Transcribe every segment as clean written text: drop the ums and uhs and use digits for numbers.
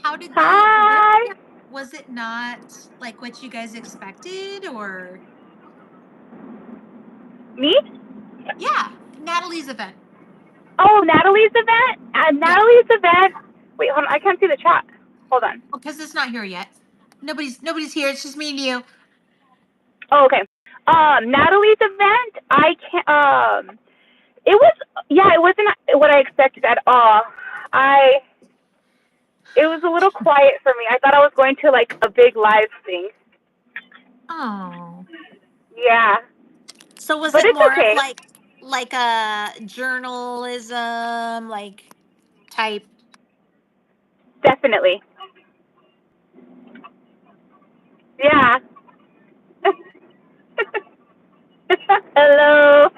How did the what Hi. yeah, was it not like what you guys expected or Me? yeah, Natalie's event. Oh, Natalie's event? Yeah. Natalie's event. Wait, hold on. I can't see the chat. Hold on. Because it's not here yet. Nobody's here. It's just me and you. Oh, okay. Natalie's event. I can't. It was. Yeah, it wasn't what I expected at all. I. It was a little quiet for me. I thought I was going to like a big live thing. Oh. Yeah, So was but it it's more of okay. like a journalism like type? Definitely. Yeah. Hello.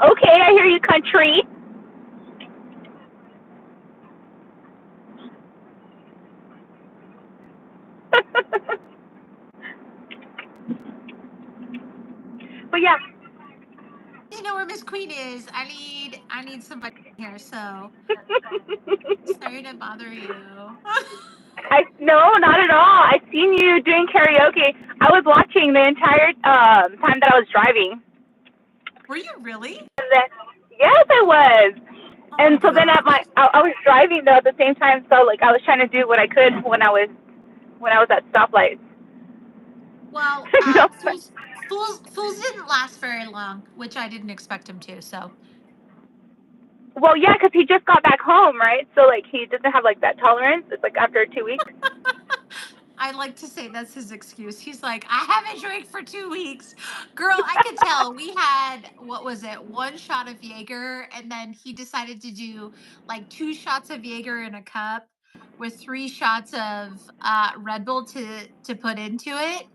Okay, I hear you, country. But yeah. You know where Miss Queen is. I need somebody here, so sorry to bother you. I no, not at all. I seen you doing karaoke. I was watching the entire time that I was driving. Were you really? And then, yes, I was. Oh my And so then gosh. I was driving though at the same time. So like I was trying to do what I could when I was at stoplights. Well, No, Fools didn't last very long, which I didn't expect him to. So well, yeah, because he just got back home, right? So like he doesn't have like that tolerance. It's like after 2 weeks. I like to say that's his excuse. He's like, I haven't drank for 2 weeks. Girl, I could tell. We had, what was it, one shot of Jaeger, and then he decided to do like 2 shots of Jaeger in a cup with 3 shots of Red Bull to put into it.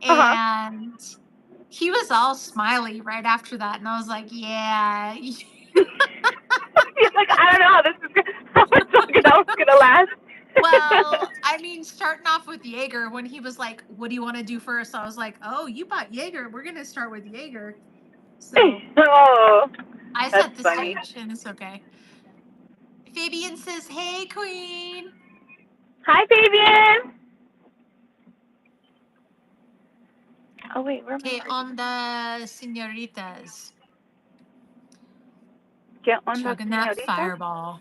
Uh huh. And he was all smiley right after that. And I was like, yeah. He's like, I don't know how this is how much longer that was gonna last. Well, I mean, starting off with Jaeger, when he was like, "What do you want to do first?" I was like, "Oh, you bought Jaeger. We're gonna start with Jaeger." So Oh, I that's set the funny. stage, and it's okay. Fabian says, "Hey, Queen." Hi, Fabian. Oh wait, where am I Okay, parking? on the senoritas, Get on the chugging that señorita. fireball.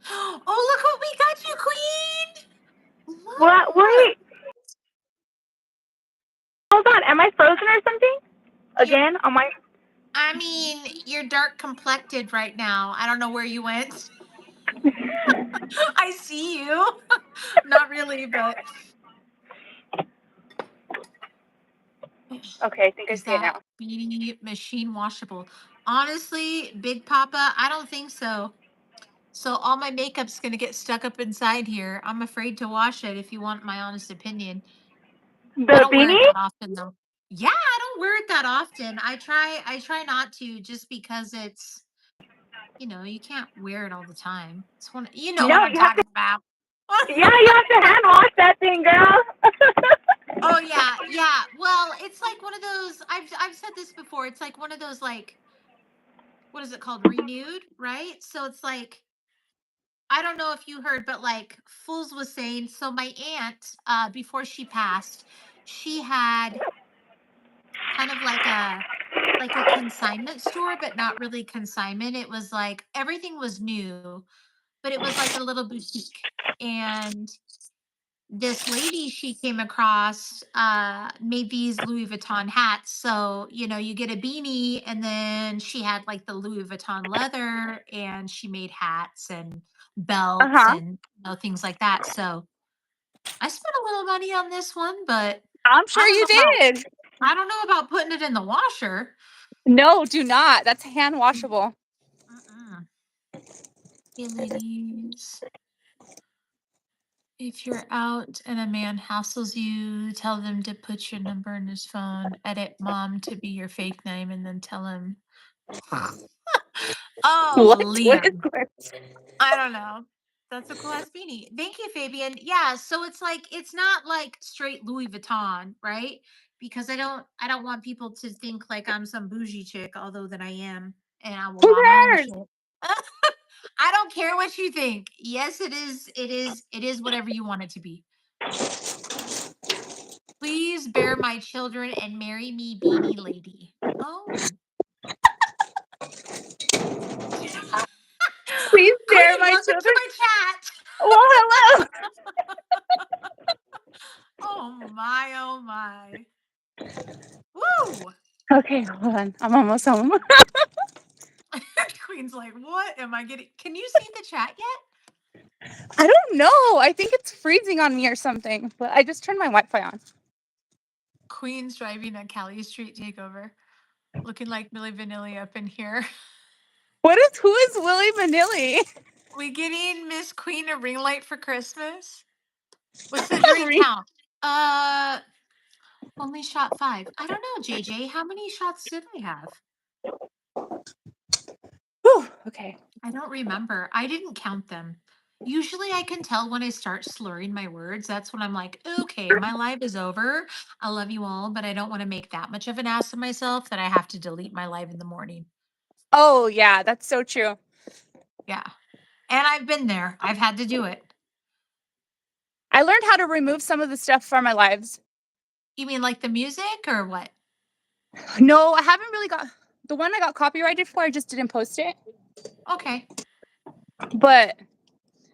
Oh, look what we got you, Queen! What? Look, Wait, hold on. Am I frozen or something? you. Again on my. I mean, you're dark complected right now. I don't know where you went. I see you. Not really, but Okay, I think I is see it that now. beanie machine washable? Honestly, Big Papa, I don't think so. So all my makeup's gonna get stuck up inside here. I'm afraid to wash it if you want my honest opinion. I The don't wear it beanie? that often though. Yeah, I don't wear it that often. I try not to just because it's you can't wear it all the time. It's one you know what No, I'm you have to. talking about. Yeah, you have to hand wash that thing, girl. Oh yeah, yeah. Well, it's like one of those I've said this before. It's like one of those like what is it called? Renewed, right? So it's like I don't know if you heard, but like Fools was saying, so my aunt, before she passed, she had kind of like a consignment store, but not really consignment. It was like everything was new, but it was like a little boutique. And this lady she came across made these Louis Vuitton hats. So, you get a beanie and then she had like the Louis Vuitton leather and she made hats and Uh belts huh. and things like that. So I spent a little money on this one, but I'm I sure don't you know about did. I don't know about putting it in the washer. No, do not. That's hand washable. Mm-mm. Hey ladies. If you're out and a man hassles you, tell them to put your number in his phone, edit mom to be your fake name, and then tell him. Oh, What? What is Liam. this? I don't know. That's a cool ass beanie. Thank you, Fabian. Yeah, so it's like it's not like straight Louis Vuitton, right? because I don't want people to think like I'm some bougie chick, although that I am, and I will Who buy my own cares? shit. I don't care what you think. Yes, it is whatever you want it to be. Please bear my children and marry me, beanie lady. Oh. Please bear Queen, my welcome to children. my chat. Well, hello. Oh my, oh my. Woo! Okay, hold on. I'm almost home. Queen's like, what am I getting? Can you see the chat yet? I don't know. I think it's freezing on me or something, but I just turned my Wi-Fi on. Queen's driving a Cali Street takeover. Looking like Millie Vanilli up in here. Who is Willie Manilli? We getting Miss Queen a ring light for Christmas? What's the drink count? Only shot 5. I don't know, JJ. How many shots did I have? Whew, okay. I don't remember. I didn't count them. Usually I can tell when I start slurring my words. That's when I'm like, okay, my life is over. I love you all, but I don't want to make that much of an ass of myself that I have to delete my live in the morning. Oh, yeah, that's so true. Yeah. And I've been there. I've had to do it. I learned how to remove some of the stuff from my lives. You mean like the music or what? No, I haven't really got the one I got copyrighted for. I just didn't post it. Okay. But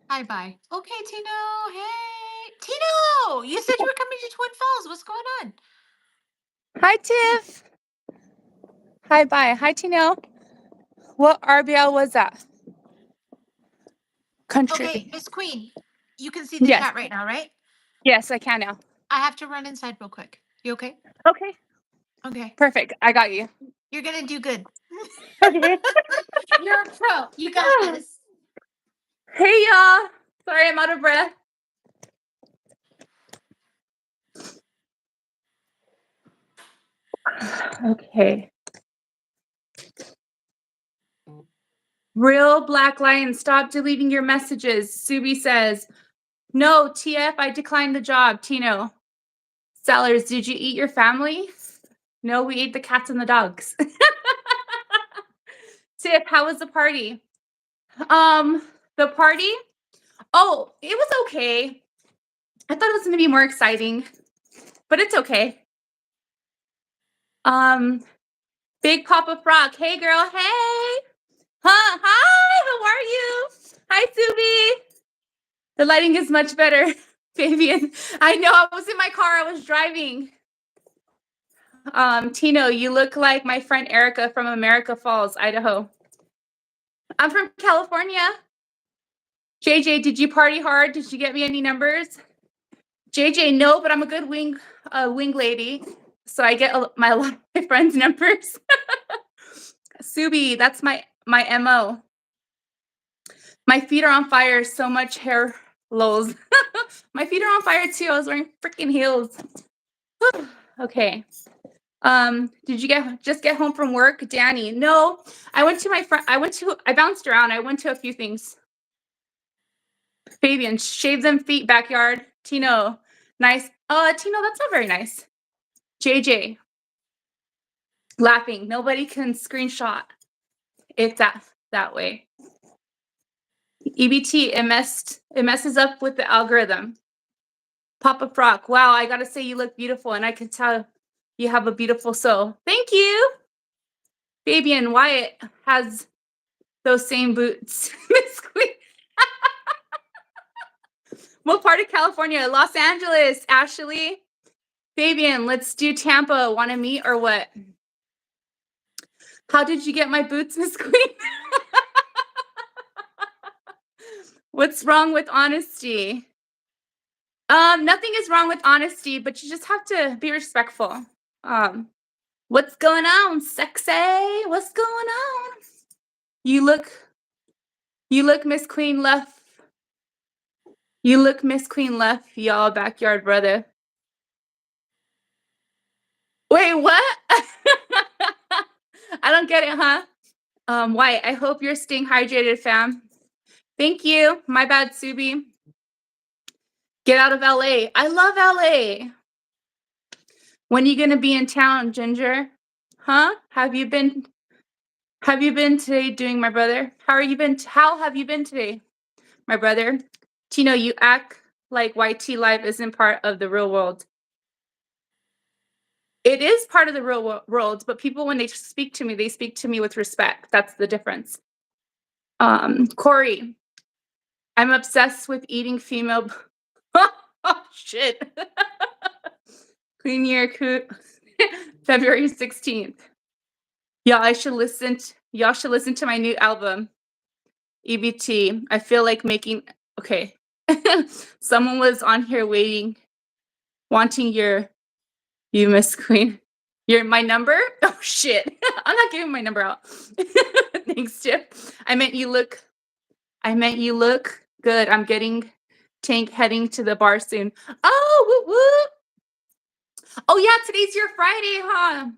Hi, bye. Okay, Tino. Hey. Tino! You said you were coming to Twin Falls. What's going on? hi, Tiff. Hi, bye. Hi, Tino. What RBL was that? Country. Okay, Miss Queen, you can see the Yes. chat right now, right? Yes, I can now. I have to run inside real quick. You okay? Okay. Okay. Perfect. I got you. You're gonna do good. Okay. You're a pro. You got this. Hey, y'all. Sorry, I'm out of breath. Okay. Real Black Lion, stop deleting your messages. Subi says, no, TF, I declined the job. Tino. Sellers, did you eat your family? No, we ate the cats and the dogs. Tiff, how was the party? The party? Oh, it was okay. I thought it was gonna be more exciting, but it's okay. Big Papa Frog. Hey girl, hey. Huh? Hi, how are you? Hi, Subi. The lighting is much better, Fabian. I know, I was in my car, I was driving. Tino, you look like my friend Erica from America Falls, Idaho. I'm from California. JJ, did you party hard? Did you get me any numbers? JJ, no, but I'm a good wing lady, so I get a lot of my friends' numbers. Subi, that's my MO. My feet are on fire. So much hair lows. My feet are on fire too. I was wearing freaking heels. Okay. Did you just get home from work, Danny? No, I went to my friend. I bounced around. I went to a few things. Fabian, shave them feet, backyard. Tino, nice. Tino, that's not very nice. JJ, laughing. Nobody can screenshot it that way. EBT, it messes up with the algorithm. Papa Frock, wow, I gotta say you look beautiful, and I can tell you have a beautiful soul. Thank you. Fabian Wyatt has those same boots. Miss Queen. What part of California? Los Angeles, Ashley. Fabian, let's do Tampa. Want to meet or what? How did you get my boots, Miss Queen? What's wrong with honesty? Nothing is wrong with honesty, but you just have to be respectful. What's going on, sexy? What's going on? You look Miss Queen left. You look Miss Queen left, y'all backyard brother. Wait, what? I don't get it, huh? White, I hope you're staying hydrated, fam. Thank you. My bad, Subi. Get out of LA. I love LA. When are you gonna be in town, Ginger? Huh? Have you been today doing, my brother? How have you been today, my brother? Tino, you act like YT life isn't part of the real world. It is part of the real world, but people, when they speak to me, they speak to me with respect. That's the difference. Corey, I'm obsessed with eating female. Oh shit. Clean year February 16th. Y'all should listen to my new album, EBT. I feel like making okay. Someone was on here wanting you Miss Queen. My number? Oh shit. I'm not giving my number out. Thanks, Chip. I meant you look good. I'm getting Tank heading to the bar soon. Oh, woo woo. Oh yeah, today's your Friday, huh?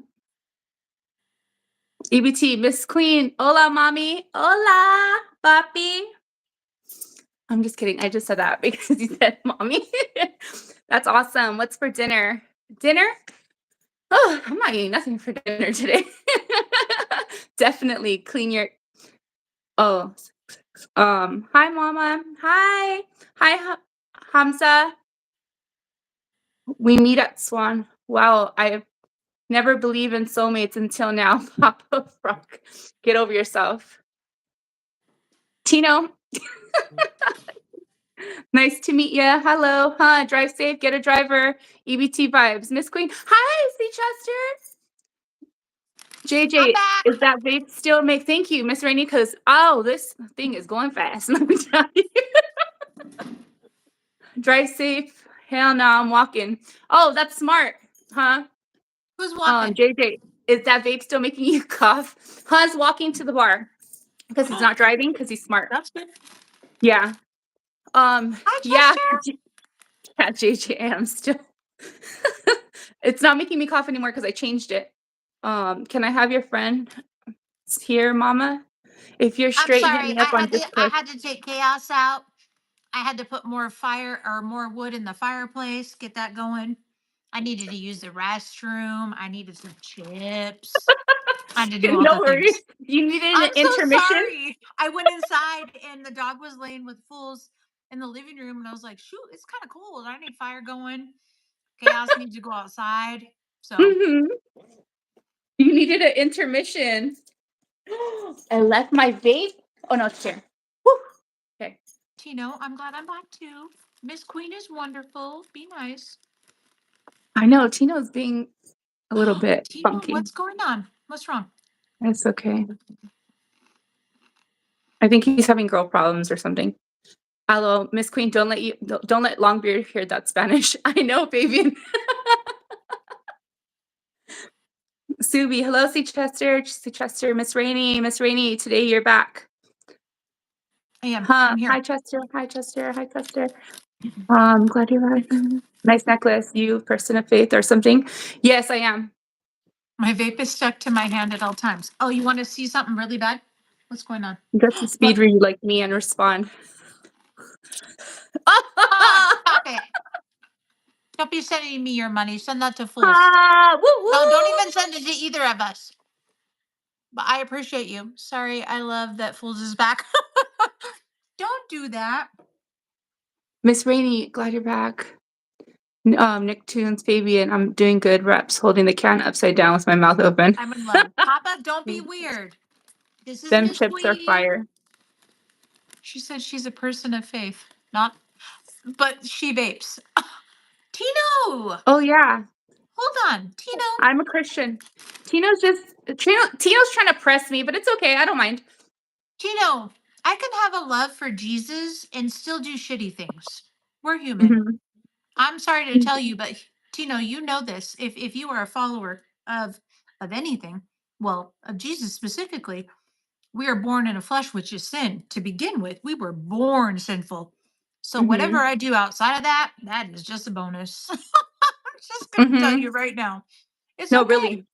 EBT, Miss Queen. Hola, mommy. Hola, papi. I'm just kidding. I just said that because you said mommy. That's awesome. What's for dinner? Dinner? Oh, I'm not eating nothing for dinner today. Definitely clean your. Oh, hi, mama. Hi. Hi, Hamza. We meet at Swan. Wow, I never believed in soulmates until now. Papa Rock. Get over yourself. Tino. Nice to meet you. Hello. Huh? Drive safe. Get a driver. EBT vibes. Miss Queen. Hi, Chester. I'm JJ, back. is that vape still make? Thank you, Miss Rainey, because this thing is going fast. Let me tell you. Drive safe. Hell no, I'm walking. Oh, that's smart, huh? Who's walking? JJ, is that vape still making you cough? Huh's walking to the bar because he's not driving because he's smart. That's good. Yeah. Hi, Yeah. Chester. Yeah, JJ, I'm still. It's not making me cough anymore because I changed it. Can I have your friend here, Mama? If you're I'm straight, hit sorry. me up on I Discord. had to take chaos out. I had to put more fire or more wood in the fireplace, get that going. I needed to use the restroom. I needed some chips. I had to do all No the worries. things. You needed an I'm so intermission? sorry. I went inside and the dog was laying with fools in the living room, and I was like, shoot, it's kind of cold. I need fire going. Chaos needs to go outside. So, Mhm. You needed an intermission. I left my vape. Oh no, it's here. Whew. Okay. Tino, I'm glad I'm back too. Miss Queen is wonderful. Be nice. I know Tino's being a little bit Tino, funky. what's going on? What's wrong? It's okay. I think he's having girl problems or something. Hello, Miss Queen. Don't let Longbeard hear that Spanish. I know, baby. Subi, hello, C Chester, Miss Rainey. Today you're back. I am. Huh? I'm here. Hi, Chester. Glad you're back. Nice necklace. You person of faith or something? Yes, I am. My vape is stuck to my hand at all times. Oh, you want to see something really bad? What's going on? That's the speed Look. read like me and respond. Ah, stop it. Don't be sending me your money. Send that to fools. Woo No, don't woo. even send it to either of us. But I appreciate you. Sorry, I love that Fools is back. Don't do that. Miss Rainey, glad you're back. Nicktoons, Fabian, I'm doing good reps, holding the can upside down with my mouth open. I'm in love. Papa, don't be weird. This is Them Miss chips are Queen. fire. She said she's a person of faith. Not, but she vapes. Tino, Oh yeah, hold on. Tino, I'm a Christian. Tino's trying to press me, but it's okay. I don't mind. Tino, I can have a love for Jesus and still do shitty things. We're human. Mhm. I'm sorry to tell you, but Tino, you know this. If you are a follower of anything, well, of Jesus specifically, we are born in a flesh, which is sin to begin with. We were born sinful. So whatever Mhm. I do outside of that, that is just a bonus. I'm just gonna tell you Mhm. right now. It's No, okay. really.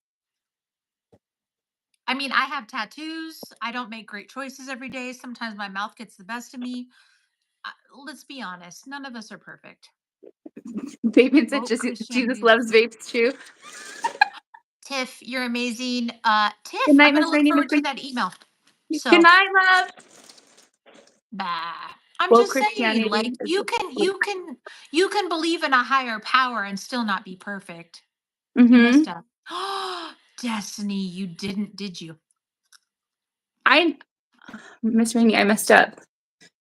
I mean, I have tattoos. I don't make great choices every day. Sometimes my mouth gets the best of me. Let's be honest. None of us are perfect. Fabian said Woke Jesus Christianity is loves vapes too. Tiff, you're amazing. Tiff, Good night, I'm Miss gonna look Rainey. Miss forward to Rainey. that email. Good So, night, love. bah. I'm Well, just saying, Christianity like is you can believe in a higher power and still not be perfect. You mm-hmm. messed up. Destiny, you didn't, did you? Miss Rainey, I messed up.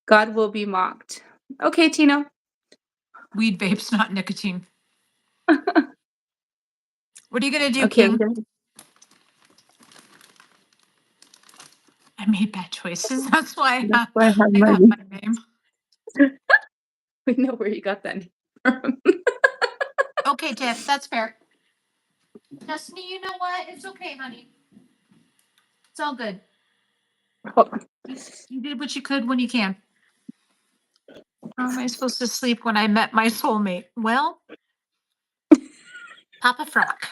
God will be mocked. Okay, Tino. Weed vapes, not nicotine. What are you gonna do, Okay, King? I made bad choices. That's why that's why I have I got money. my name. We know where you got that name from. Okay, Tiff, that's fair. Destiny, you know what? It's okay, honey. It's all good. Hold on. You did what you could when you can. How am I supposed to sleep when I met my soulmate? Well, Papa Frock.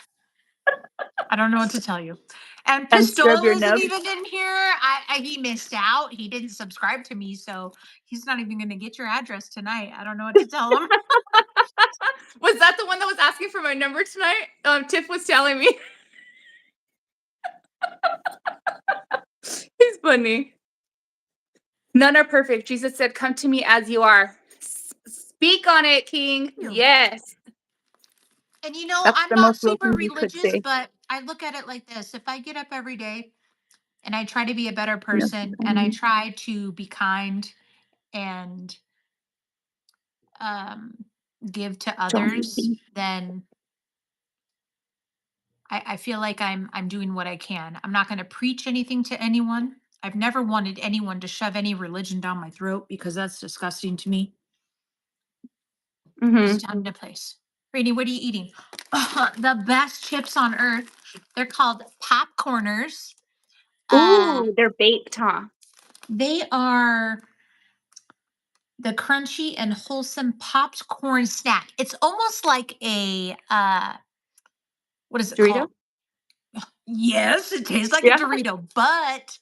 I don't know what to tell you. And Unscrub Pistol your isn't nub. even in here. He missed out. He didn't subscribe to me, so he's not even going to get your address tonight. I don't know what to tell him. Was that the one that was asking for my number tonight? Tiff was telling me. He's funny. None are perfect. Jesus said, "Come to me as you are." Speak on it, King. Yes. And you know, That's I'm the not most real super thing you could religious, say. but I look at it like this. If I get up every day and I try to be a better Yeah. person and I try to be kind and um, give to others, then I feel like I'm doing what I can. I'm not going to preach anything to anyone. I've never wanted anyone to shove any religion down my throat because that's disgusting to me. There's Mm-hmm. a time and a place. Rainy, what are you eating? The best chips on earth. They're called popcorners. Ooh, they're baked, huh? They are the crunchy and wholesome popped corn snack. It's almost like a what is it Dorito? called? Yes, it tastes like a Yeah. Dorito, but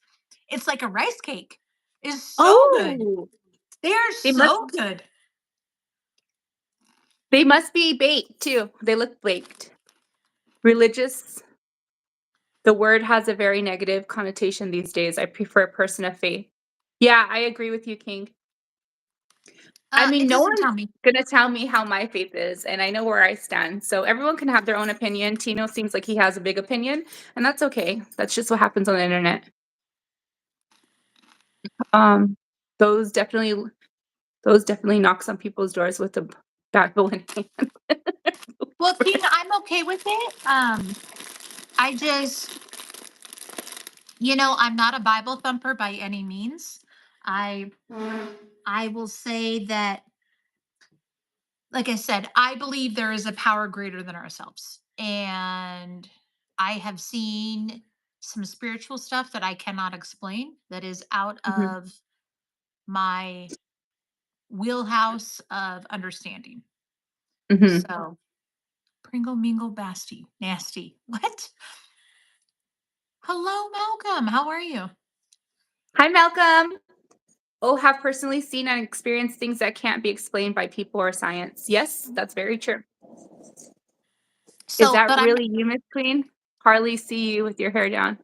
it's like a rice cake. It's so good. Oh, They are they must so good. they must be baked too. They look baked. Religious. The word has a very negative connotation these days. I prefer a person of faith. Yeah, I agree with you, King. I mean, It no doesn't one's tell me. gonna tell me how my faith is, and I know where I stand. So everyone can have their own opinion. Tino seems like he has a big opinion, and that's okay. That's just what happens on the internet. Um, those definitely knock some people's doors with a backbone in hand. Well, Tina, I'm okay with it. I just, I'm not a Bible thumper by any means. I I will say that, like I said, I believe there is a power greater than ourselves. And I have seen some spiritual stuff that I cannot explain that is out Mhm, of my wheelhouse of understanding. mhm. So, Pringle Mingle Basti. Nasty. What? Hello, Malcolm. How are you? Hi, Malcolm. Oh, have personally seen and experienced things that can't be explained by people or science. Yes, that's very true. Is So, that but I'm really you, Miss Queen? Hardly see you with your hair down.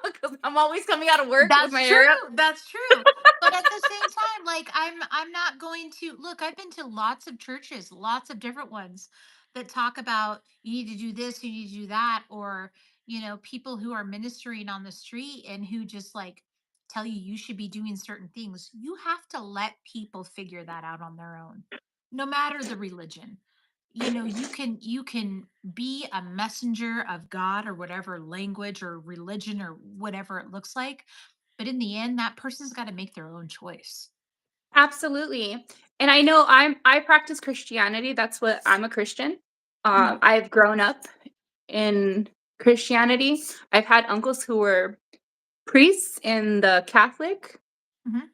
Because I'm always coming out of work with my That's true. hair up. That's true. But at the same time, like I'm not going to look, I've been to lots of churches, lots of different ones that talk about you need to do this, you need to do that, or people who are ministering on the street and who just like tell you should be doing certain things. You have to let people figure that out on their own, no matter the religion. You can be a messenger of God or whatever language or religion or whatever it looks like, but in the end, that person's got to make their own choice. Absolutely. And I know I practice Christianity. That's what I'm a Christian. Mhm, I've grown up in Christianity. I've had uncles who were priests in the Catholic mhm,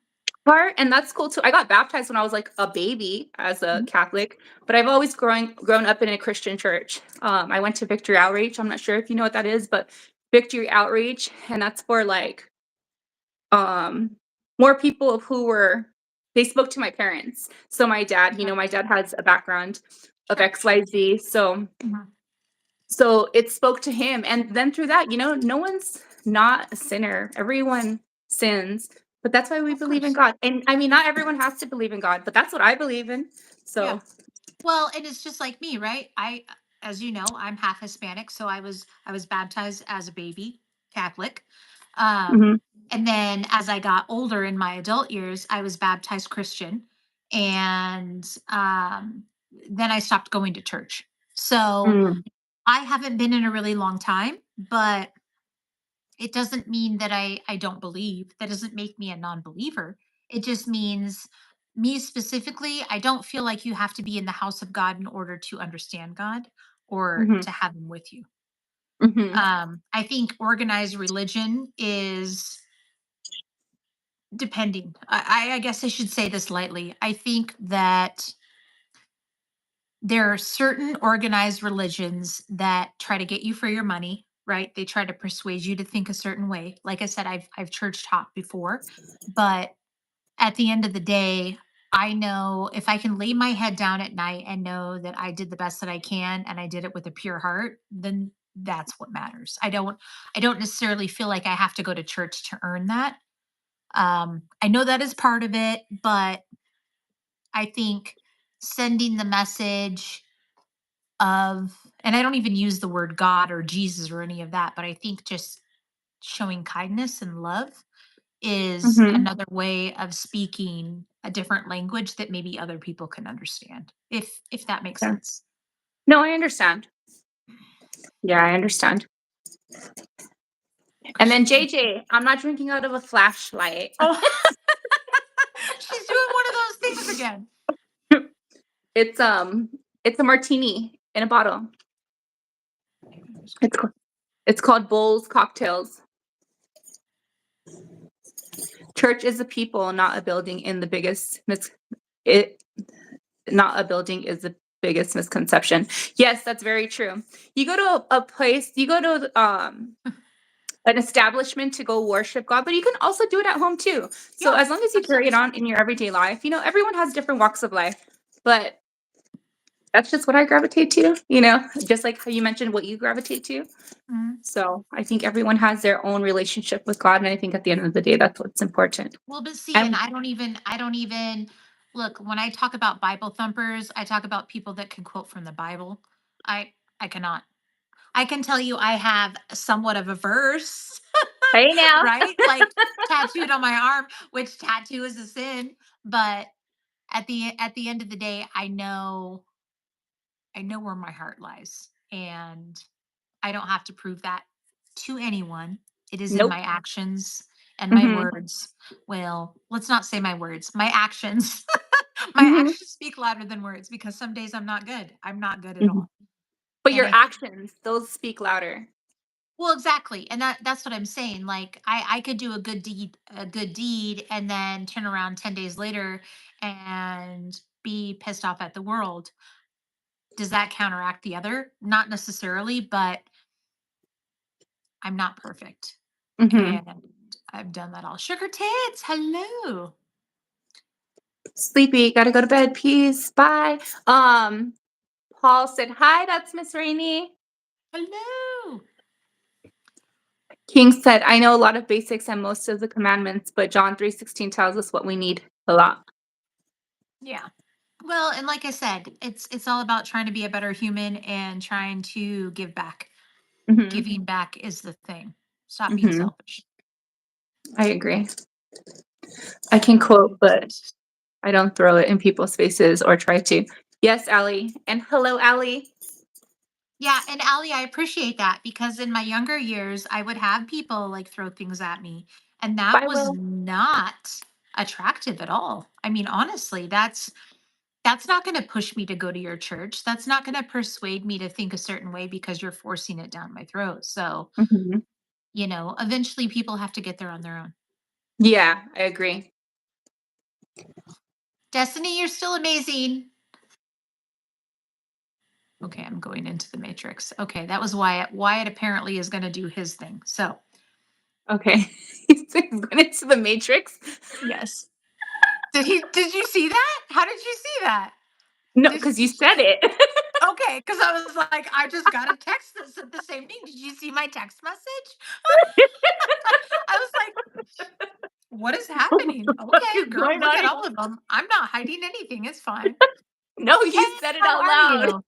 part, and that's cool too. I got baptized when I was like a baby as a mhm. Catholic, but I've always grown up in a Christian church. I went to Victory Outreach. I'm not sure if you know what that is, but Victory Outreach, and that's for like um more people who were they spoke to my parents. So my dad, Okay. my dad has a background. of Sure. XYZ. So it spoke to him. And then through that, no one's not a sinner. Everyone sins. But that's why we Of believe in course. God. And I mean, not everyone has to believe in God, but that's what I believe in. Yeah. So, Well, and it's just like me, right? As you know, I'm half Hispanic, so I was baptized as a baby Catholic. Um, mhm, and then as I got older in my adult years, I was baptized Christian, and then I stopped going to church. So mm, I haven't been in a really long time, but it doesn't mean that I don't believe. That doesn't make me a non-believer. It just means me specifically, I don't feel like you have to be in the house of God in order to understand God or mhm, to have him with you. mhm, I think organized religion is depending. I guess I should say this lightly. I think that there are certain organized religions that try to get you for your money, right? They try to persuade you to think a certain way. Like I said, I've church hopped before, but at the end of the day, I know if I can lay my head down at night and know that I did the best that I can and I did it with a pure heart, then that's what matters. I don't necessarily feel like I have to go to church to earn that. I know that is part of it, but I think sending the message of, and I don't even use the word God or Jesus or any of that, but I think just showing kindness and love is mhm. another way of speaking a different language that maybe other people can understand, if that makes Yeah. sense. No, I understand. Yeah, I understand. And then JJ, I'm not drinking out of a flashlight. Oh, she's doing one of those things again. It's it's a martini in a bottle. It's ca- it's called Bowls Cocktails. Church is a people, not a building. In the biggest it not a building is the biggest misconception. Yes, that's very true. You go to a place, you go to an establishment to go worship God, but you can also do it at home too. So Yeah, as long as you carry it absolutely. on in your everyday life, everyone has different walks of life, but that's just what I gravitate to, just like how you mentioned what you gravitate to. Mhm. So I think everyone has their own relationship with God. And I think at the end of the day, that's what's important. Well, but see, and And I don't even look, when I talk about Bible thumpers, I talk about people that can quote from the Bible. I cannot. I can tell you I have somewhat of a verse, hey now. right? Like tattooed on my arm, which tattoo is a sin, but at the end of the day, I know where my heart lies, and I don't have to prove that to anyone. It is in my Nope. actions and my Hmm. words. Well, let's not say my words, my actions. My Hmm. actions speak louder than words because some days I'm not good. I'm not good at Hmm. all. But And your I actions, those speak louder. Well, exactly. And that's what I'm saying. Like I could do a good deed and then turn around 10 days later and be pissed off at the world. Does that counteract the other? Not necessarily, but I'm not perfect. Hmm. And I've done that all. Sugar tits, hello. Sleepy, gotta go to bed. Peace. Bye. Paul said, hi, that's Miss Rainey. Hello. King said, I know a lot of basics and most of the commandments, but John 3:16 tells us what we need a lot. Yeah. Well, and like I said, it's all about trying to be a better human and trying to give back. Hmm. Giving back is the thing. Stop being Hmm. selfish. I agree. I can quote, but I don't throw it in people's faces or try to. Yes, Allie. And hello, Allie. Yeah, and Allie, I appreciate that because in my younger years, I would have people like throw things at me, and that Bye, was Will. not attractive at all. I mean, honestly, that's not going to push me to go to your church. That's not going to persuade me to think a certain way because you're forcing it down my throat. So, Hmm. eventually people have to get there on their own. Yeah, I agree. Destiny, you're still amazing. Okay, I'm going into the matrix. Okay, that was Wyatt. Wyatt apparently is going to do his thing. So, Okay. He's going into the Matrix. yes. Did you see that? How did you see that? No, Did because you said it. okay, because I was like, I just got a text that said the same thing. Did you see my text message? I was like, what is What the happening? fuck Okay, is girl, going look on at here? all of them. I'm not hiding anything. It's fine. No, Ken, you said it how out are loud. you?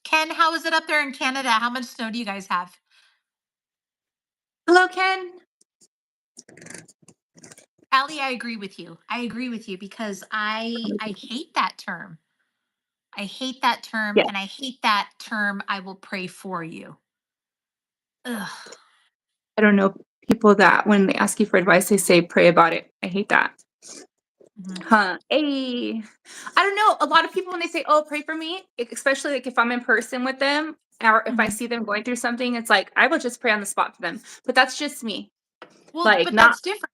Ken, how is it up there in Canada? How much snow do you guys have? Hello, Ken. Allie, I agree with you. I agree with you because I hate that term. I hate that term, Yes. and I hate that term. I will pray for you. Ugh. I don't know people that when they ask you for advice, they say pray about it. I hate that. Mhm, Huh. Hey. I don't know. A lot of people when they say, "Oh, pray for me," especially like if I'm in person with them or if I mhm. see them going through something, it's like I will just pray on the spot for them. But that's just me. Well, Like but not that's different.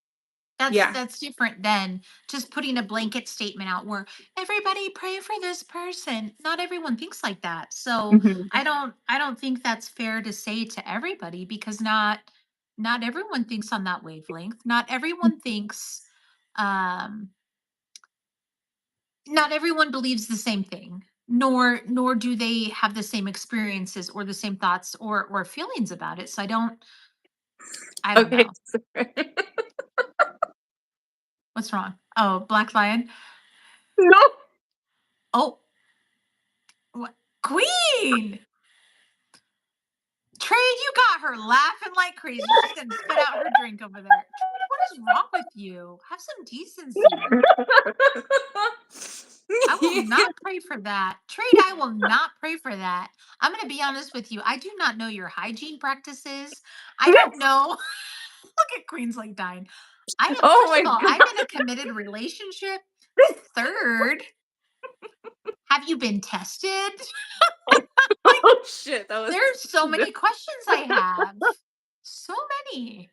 That's yeah. that's different than just putting a blanket statement out where everybody pray for this person. Not everyone thinks like that. So Mhm. I don't think that's fair to say to everybody because not everyone thinks on that wavelength. Um Not everyone believes the same thing. Nor do they have the same experiences or the same thoughts or feelings about it. So I don't Okay. know. What's wrong? Oh, Black Lion. No. Oh, what? Queen. Trade, you got her laughing like crazy. She's gonna spit out her drink over there. Trade, what is wrong with you? Have some decency. I will not pray for that. Trade, I will not pray for that. I'm gonna be honest with you. I do not know your hygiene practices. I don't know. Look at Queen's like dying. I am Oh first my of all, I'm in a god. committed relationship. Third, have you been tested? Like, Oh shit, that there's so was many questions I have. So many.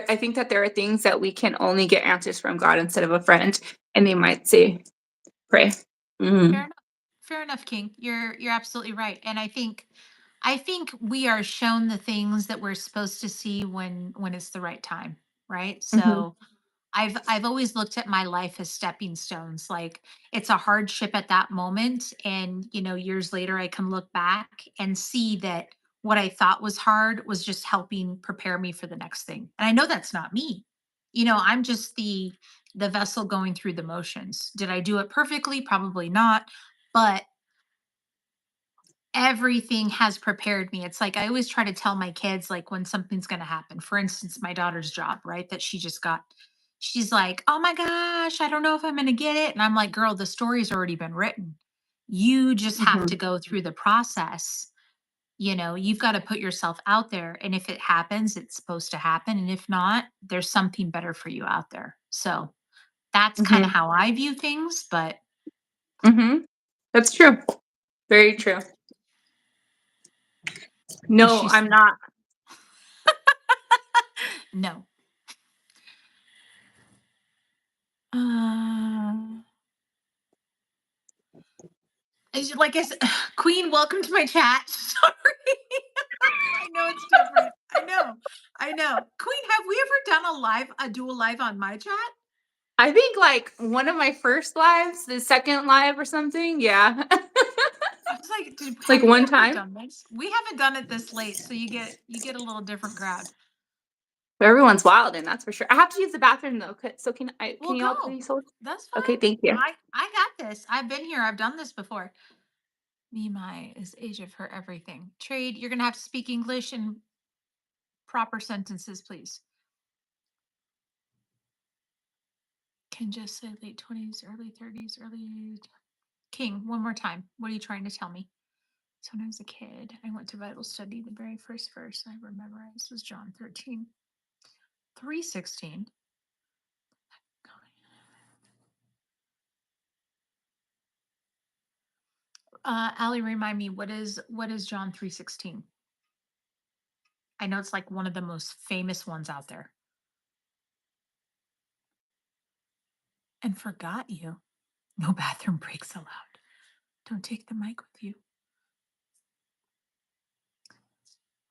I think that there are things that we can only get answers from God instead of a friend, and they might say, "Pray." Fair Mm. enough. Fair enough, King. You're absolutely right. And I think we are shown the things that we're supposed to see when it's the right time, right? Mhm, So I've always looked at my life as stepping stones. Like it's a hardship at that moment and years later I can look back and see that what I thought was hard was just helping prepare me for the next thing. And I know that's not me. I'm just the vessel going through the motions. Did I do it perfectly? Probably not. But everything has prepared me. It's like I always try to tell my kids, like when something's going to happen. For instance, my daughter's job, right? That she just got. She's like, oh my gosh, I don't know if I'm going to get it. And I'm like, girl, the story's already been written. You just have to mhm, go through the process. You've got to put yourself out there. And if it happens, it's supposed to happen. And if not, there's something better for you out there. So that's kind of mhm, how I view things. But mhm. That's true. Very true. is No, she I'm sleep? not. No. Uh, like I said, Queen, welcome to my chat. Sorry. I know it's different. I know. Queen, have we ever done a dual live on my chat? I think like one of my first lives, the second live or something. Yeah. I was like, Like have we one ever time. done this? We haven't done it this late, so you get a little different crowd. But everyone's wild and that's for sure. I have to use the bathroom though. So can We'll you all go. please hold? That's Okay, fine. thank you. I got this. I've been here. I've done this before. Mimai is age of her everything. Trade, you're gonna have to speak English in proper sentences, please. Can just say late 20s, early 30s, early King, one more time. What are you trying to tell me? So when I was a kid, I went to Bible study. The very first verse I memorized was John 13, 3:16. Allie, remind me, what is John 3:16? I know it's like one of the most famous ones out there. And forgot you. No bathroom breaks allowed. Don't take the mic with you.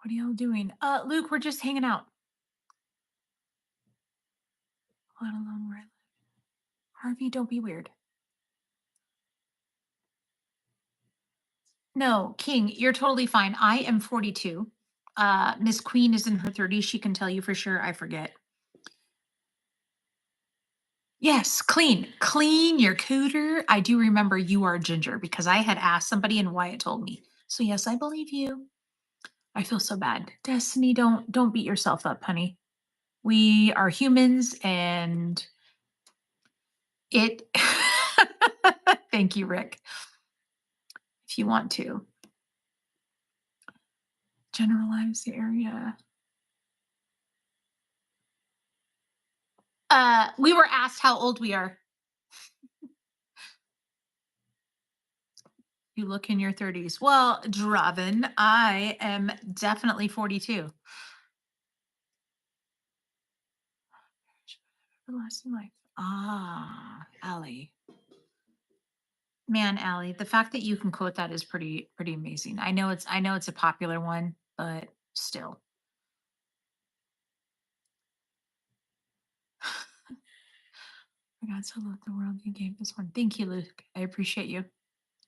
What are y'all doing? Luke, we're just hanging out. Let alone where I live. Harvey, don't be weird. No, King, you're totally fine. I am 42. Miss Queen is in her 30s. She can tell you for sure. I forget. Yes, clean. Clean your cooter. I do remember you are ginger because I had asked somebody and Wyatt told me. So yes, I believe you. I feel so bad. Destiny, don't beat yourself up, honey. We are humans and it thank you, Rick. If you want to. Generalize the area. We were asked how old we are. You look in your 30s. Well, Draven, I am definitely 42. Everlasting life. Ah, Allie. Man, Allie, the fact that you can quote that is pretty amazing. I know it's a popular one, but still. For God so loved the world, you gave this one. Thank you, Luke. I appreciate you.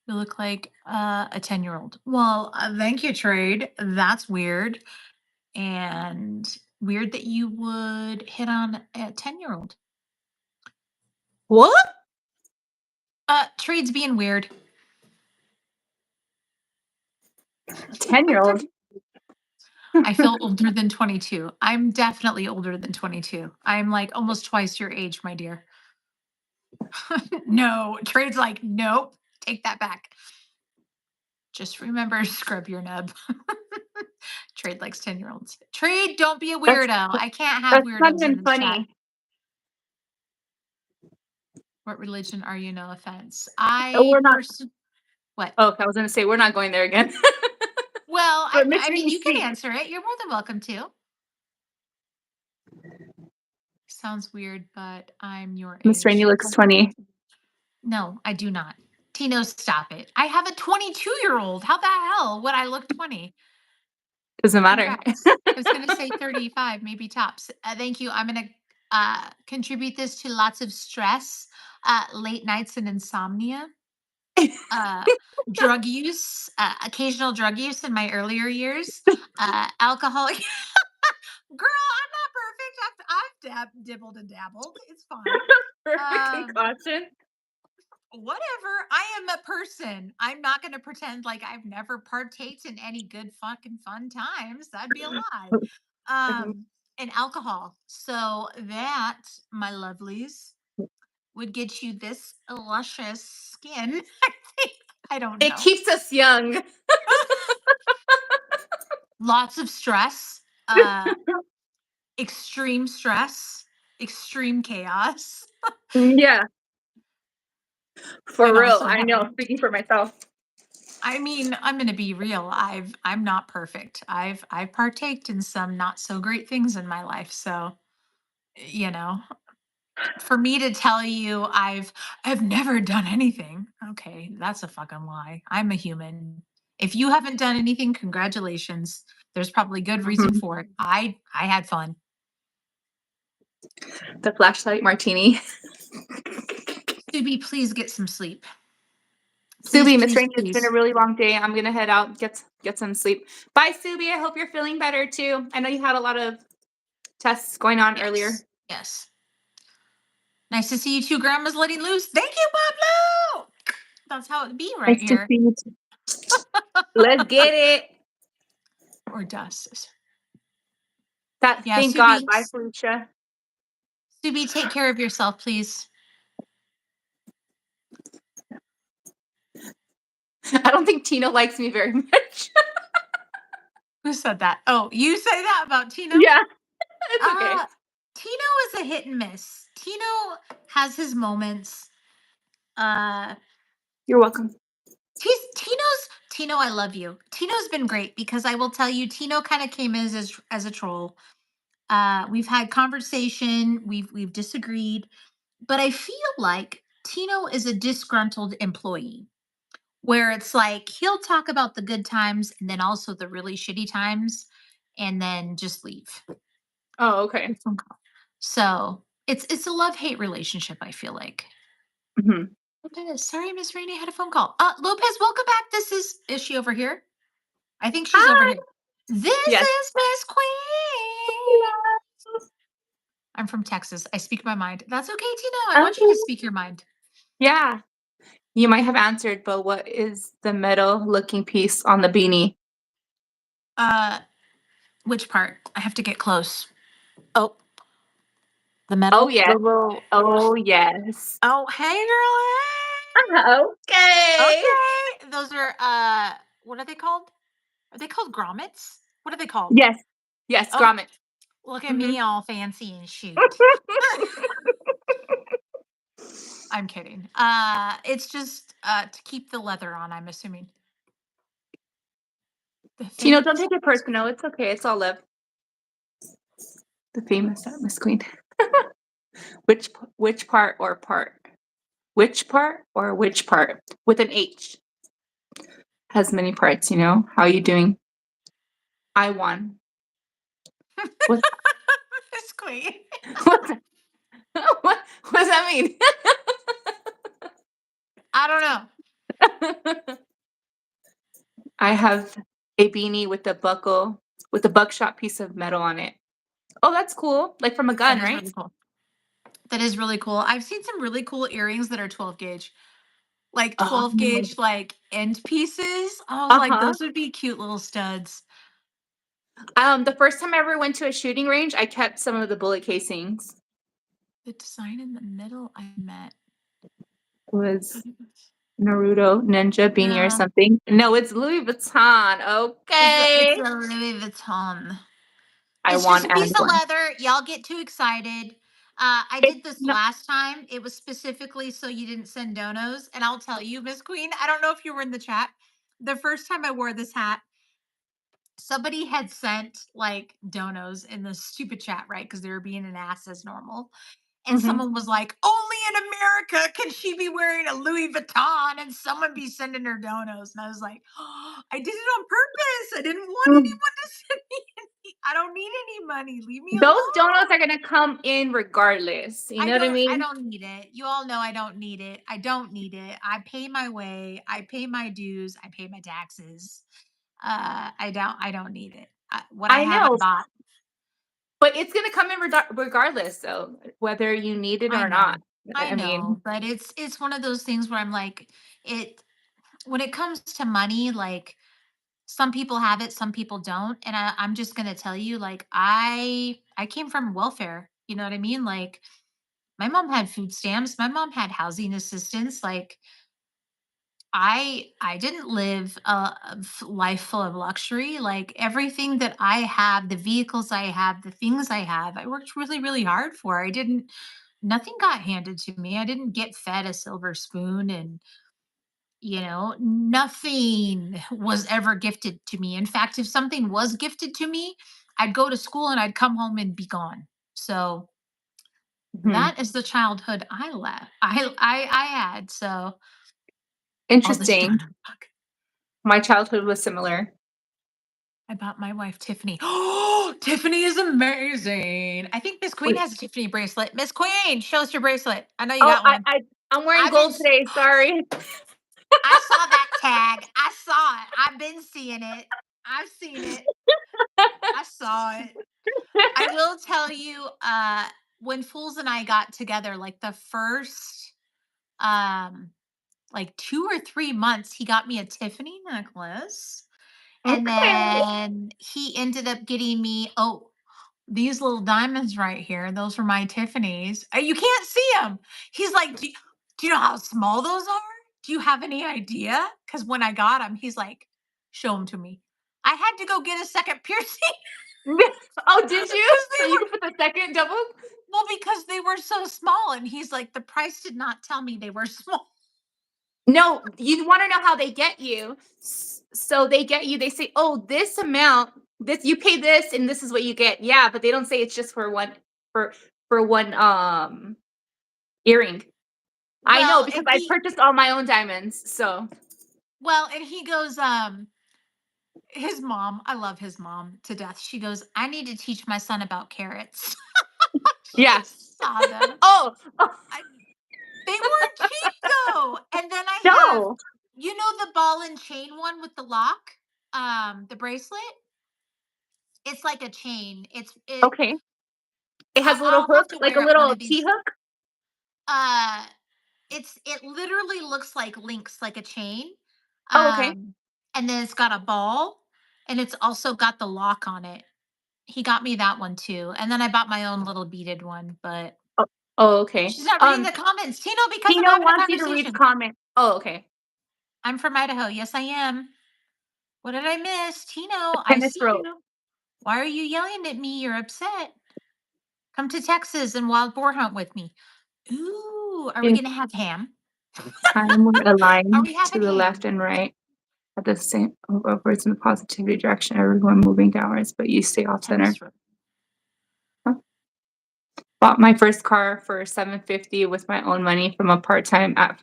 You look like a 10-year-old. Well, thank you, Trade. That's weird. And weird that you would hit on a 10-year-old. What? Trade's being weird. 10-year-old. I feel older than 22. I'm definitely older than 22. I'm like almost twice your age, my dear. No, Trade's like, nope, take that back. Just remember to scrub your nub. Trade likes 10-year-olds. Trade, don't be a weirdo. I can't have That's not weirdos in even this chat. funny. What religion are you? No offense. Oh, we're not. What? Oh, I was going to say we're not going there again. Well, But I mean, you can speak. answer it. You're more than welcome to. Sounds weird, but I'm your Miss Rainey age. looks 20. No, I do not. Tino, stop it. I have a 22-year-old. How the hell would I look 20? Doesn't matter. Congrats. I was going to say 35, maybe tops. Thank you. I'm going to contribute this to lots of stress, late nights and insomnia, uh, drug use, occasional drug use in my earlier years, alcohol. Girl, I'm not perfect. I've dibbled and dabbled. It's fine. Perfect concoction. Whatever. I am a person. I'm not going to pretend like I've never partaked in any good fucking fun times. That'd be a lie. And alcohol. So that, my lovelies, would get you this luscious skin. I think. I don't know. It keeps us young. Lots of stress. Extreme stress. Extreme chaos. Yeah. For And real. also I know. having- Speaking for myself. I mean, I'm going to be real. I'm not perfect. I've partaked in some not so great things in my life. So, you know, for me to tell you I've never done anything. Okay, that's a fucking lie. I'm a human. If you haven't done anything, congratulations. There's probably good reason for it. I had fun. The flashlight martini. Subi, please get some sleep. Subi, Please, Miss please, Rainey, it's been a please. really long day. I'm gonna head out, get some sleep. Bye, Subi. I hope you're feeling better too. I know you had a lot of tests going on earlier. Yes. Nice to see you two grandmas letting loose. Thank you, Pablo. That's how it be right Nice to here. see you too. Let's get it. Or dust. Thank Subi, God. Bye, Felicia. Subi, take care of yourself, please. I don't think Tina likes me very much. Who said that? Oh, you say that about Tino? Yeah, it's okay. Tino is a hit and miss. Tino has his moments. You're welcome. Tino, I love you. Tino's been great because I will tell you, Tino kind of came as a troll. We've had conversation, we've disagreed, but I feel like Tino is a disgruntled employee where it's like he'll talk about the good times and then also the really shitty times and then just leave. Oh, okay. So it's a love-hate relationship, I feel like. Mhm. Okay, sorry, Miss Rainey had a phone call. Lopez, welcome back. Is she over here? I think she's over Hi. here. This Yes. is Miss Queen. I'm from Texas. I speak my mind. That's okay, Tina. I want you to Okay. speak your mind. Yeah. You might have answered, but what is the metal looking piece on the beanie? Uh, which part? I have to get close. Oh, the Oh, metal, yes. the little. Oh, yes. Oh, hey, girl. Hey. Okay. Okay, those are what are they called? Are they called grommets? What are they called? Yes. Yes, Oh, grommet. look at Mhm. me, all fancy and shoot. I'm kidding. It's just to keep the leather on. I'm assuming the Tino, don't famous take it personal. It's okay. It's all love. The famous Miss Queen. Which part or part? Which part or which part? With an H. Has many parts, you know? How are you doing? I won. What Miss Queen. what what does that mean? I don't know. I have a beanie with a buckle with a buckshot piece of metal on it. Oh, that's cool. Like from a That gun, is right? really cool. That is really cool. I've seen some really cool earrings that are 12 gauge, like 12 Oh. gauge, like end pieces. I was like, Uh-huh. those would be cute little studs. The first time I ever went to a shooting range, I kept some of the bullet casings. The design in the middle, I met. It was Naruto Ninja beanie or No, something. No, it's Louis Vuitton. it's Okay. a Louis Vuitton. I It's just won a piece and of won. leather. Y'all get too excited. I It's did this no, last time. It was specifically so you didn't send donos. And I'll tell you, Miss Queen, I don't know if you were in the chat. The first time I wore this hat, somebody had sent like donos in the stupid chat, right? Because they were being an ass as normal. And mhm. someone was like, only in America can she be wearing a Louis Vuitton and someone be sending her donos. And I was like, oh, I did it on purpose. I didn't want Mm. anyone to send me any. I don't need any money. Leave me Those donuts alone. are gonna come in regardless. You know what I I mean? don't need it. You all know I don't need it. I don't need it. I pay my way. I pay my dues. I pay my taxes. I don't need it. What I I have, I know, bought. but it's gonna come in regardless, though, whether you need it I or not. know. I I mean, know, but it's one of those things where I'm like, it when it comes to money, like some people have it, some people don't. And I'm just gonna tell you, like, I came from welfare. You know what I mean? Like my mom had food stamps, my mom had housing assistance. Like I didn't live a life full of luxury. Like everything that I have, the vehicles I have, the things I have, I worked really, really hard for. I didn't Nothing got handed to me. I didn't get fed a silver spoon, and nothing was ever gifted to me. In fact, if something was gifted to me, I'd go to school and I'd come home and be gone. So mhm. that is the childhood I left. I had. So all this Interesting. donut luck. My childhood was similar. I bought my wife Tiffany. Oh, Tiffany is amazing. I think Miss Queen Wait. has a Tiffany bracelet. Miss Queen, show us your bracelet. I know you Oh, got one. I'm wearing I've been gold today. Sorry. I saw that tag. I saw it. I've been seeing it. I've seen it. I saw it. I will tell you, when Fools and I got together, like the first um like 2 or 3 months, he got me a Tiffany necklace. And Okay. then he ended up getting me, oh, these little diamonds right here. Those are my Tiffany's. You can't see them. He's like, do you know how small those are? Do you have any idea? Because when I got them, he's like, show them to me. I had to go get a second piercing Oh, did you? because So they you were, can put the second double? well, because they were so small. And he's like, the price did not tell me they were small. No, you wanna know how they get you. So they get you, they say, "Oh, this amount, this you pay this and this is what you get." Yeah, but they don't say it's just for for one, earring. I know Well, because and I purchased all my own diamonds, so he goes, his mom, I love his mom to death. She goes, I need to teach my son about carrots. yeah. She saw them. Oh, oh, I, They weren't cheap though. And then I have, No. the ball and chain one with the lock, the bracelet. It's like a chain. Okay. It has a little I'll have hook, to like wear a it one little of these. T-hook? Uh, it literally looks like links, like a chain. Oh, okay. And then it's got a ball, and it's also got the lock on it. He got me that one too, and then I bought my own little beaded one. But Oh, oh, okay. she's not reading the comments, Tino, because I'm Tino having a wants you to read the conversation. comment. Oh, okay. I'm from Idaho. Yes, I am. What did I miss, Tino? I Kenneth see wrote, you. Why are you yelling at me? You're upset. Come to Texas and wild boar hunt with me. Ooh, are we in gonna have ham? time we're Are aligned we to having the left ham? and right at the same upwards in the positivity direction, everyone moving downwards, but you stay off center. Tempest. Huh? Bought my first car for $750 with my own money from a part-time at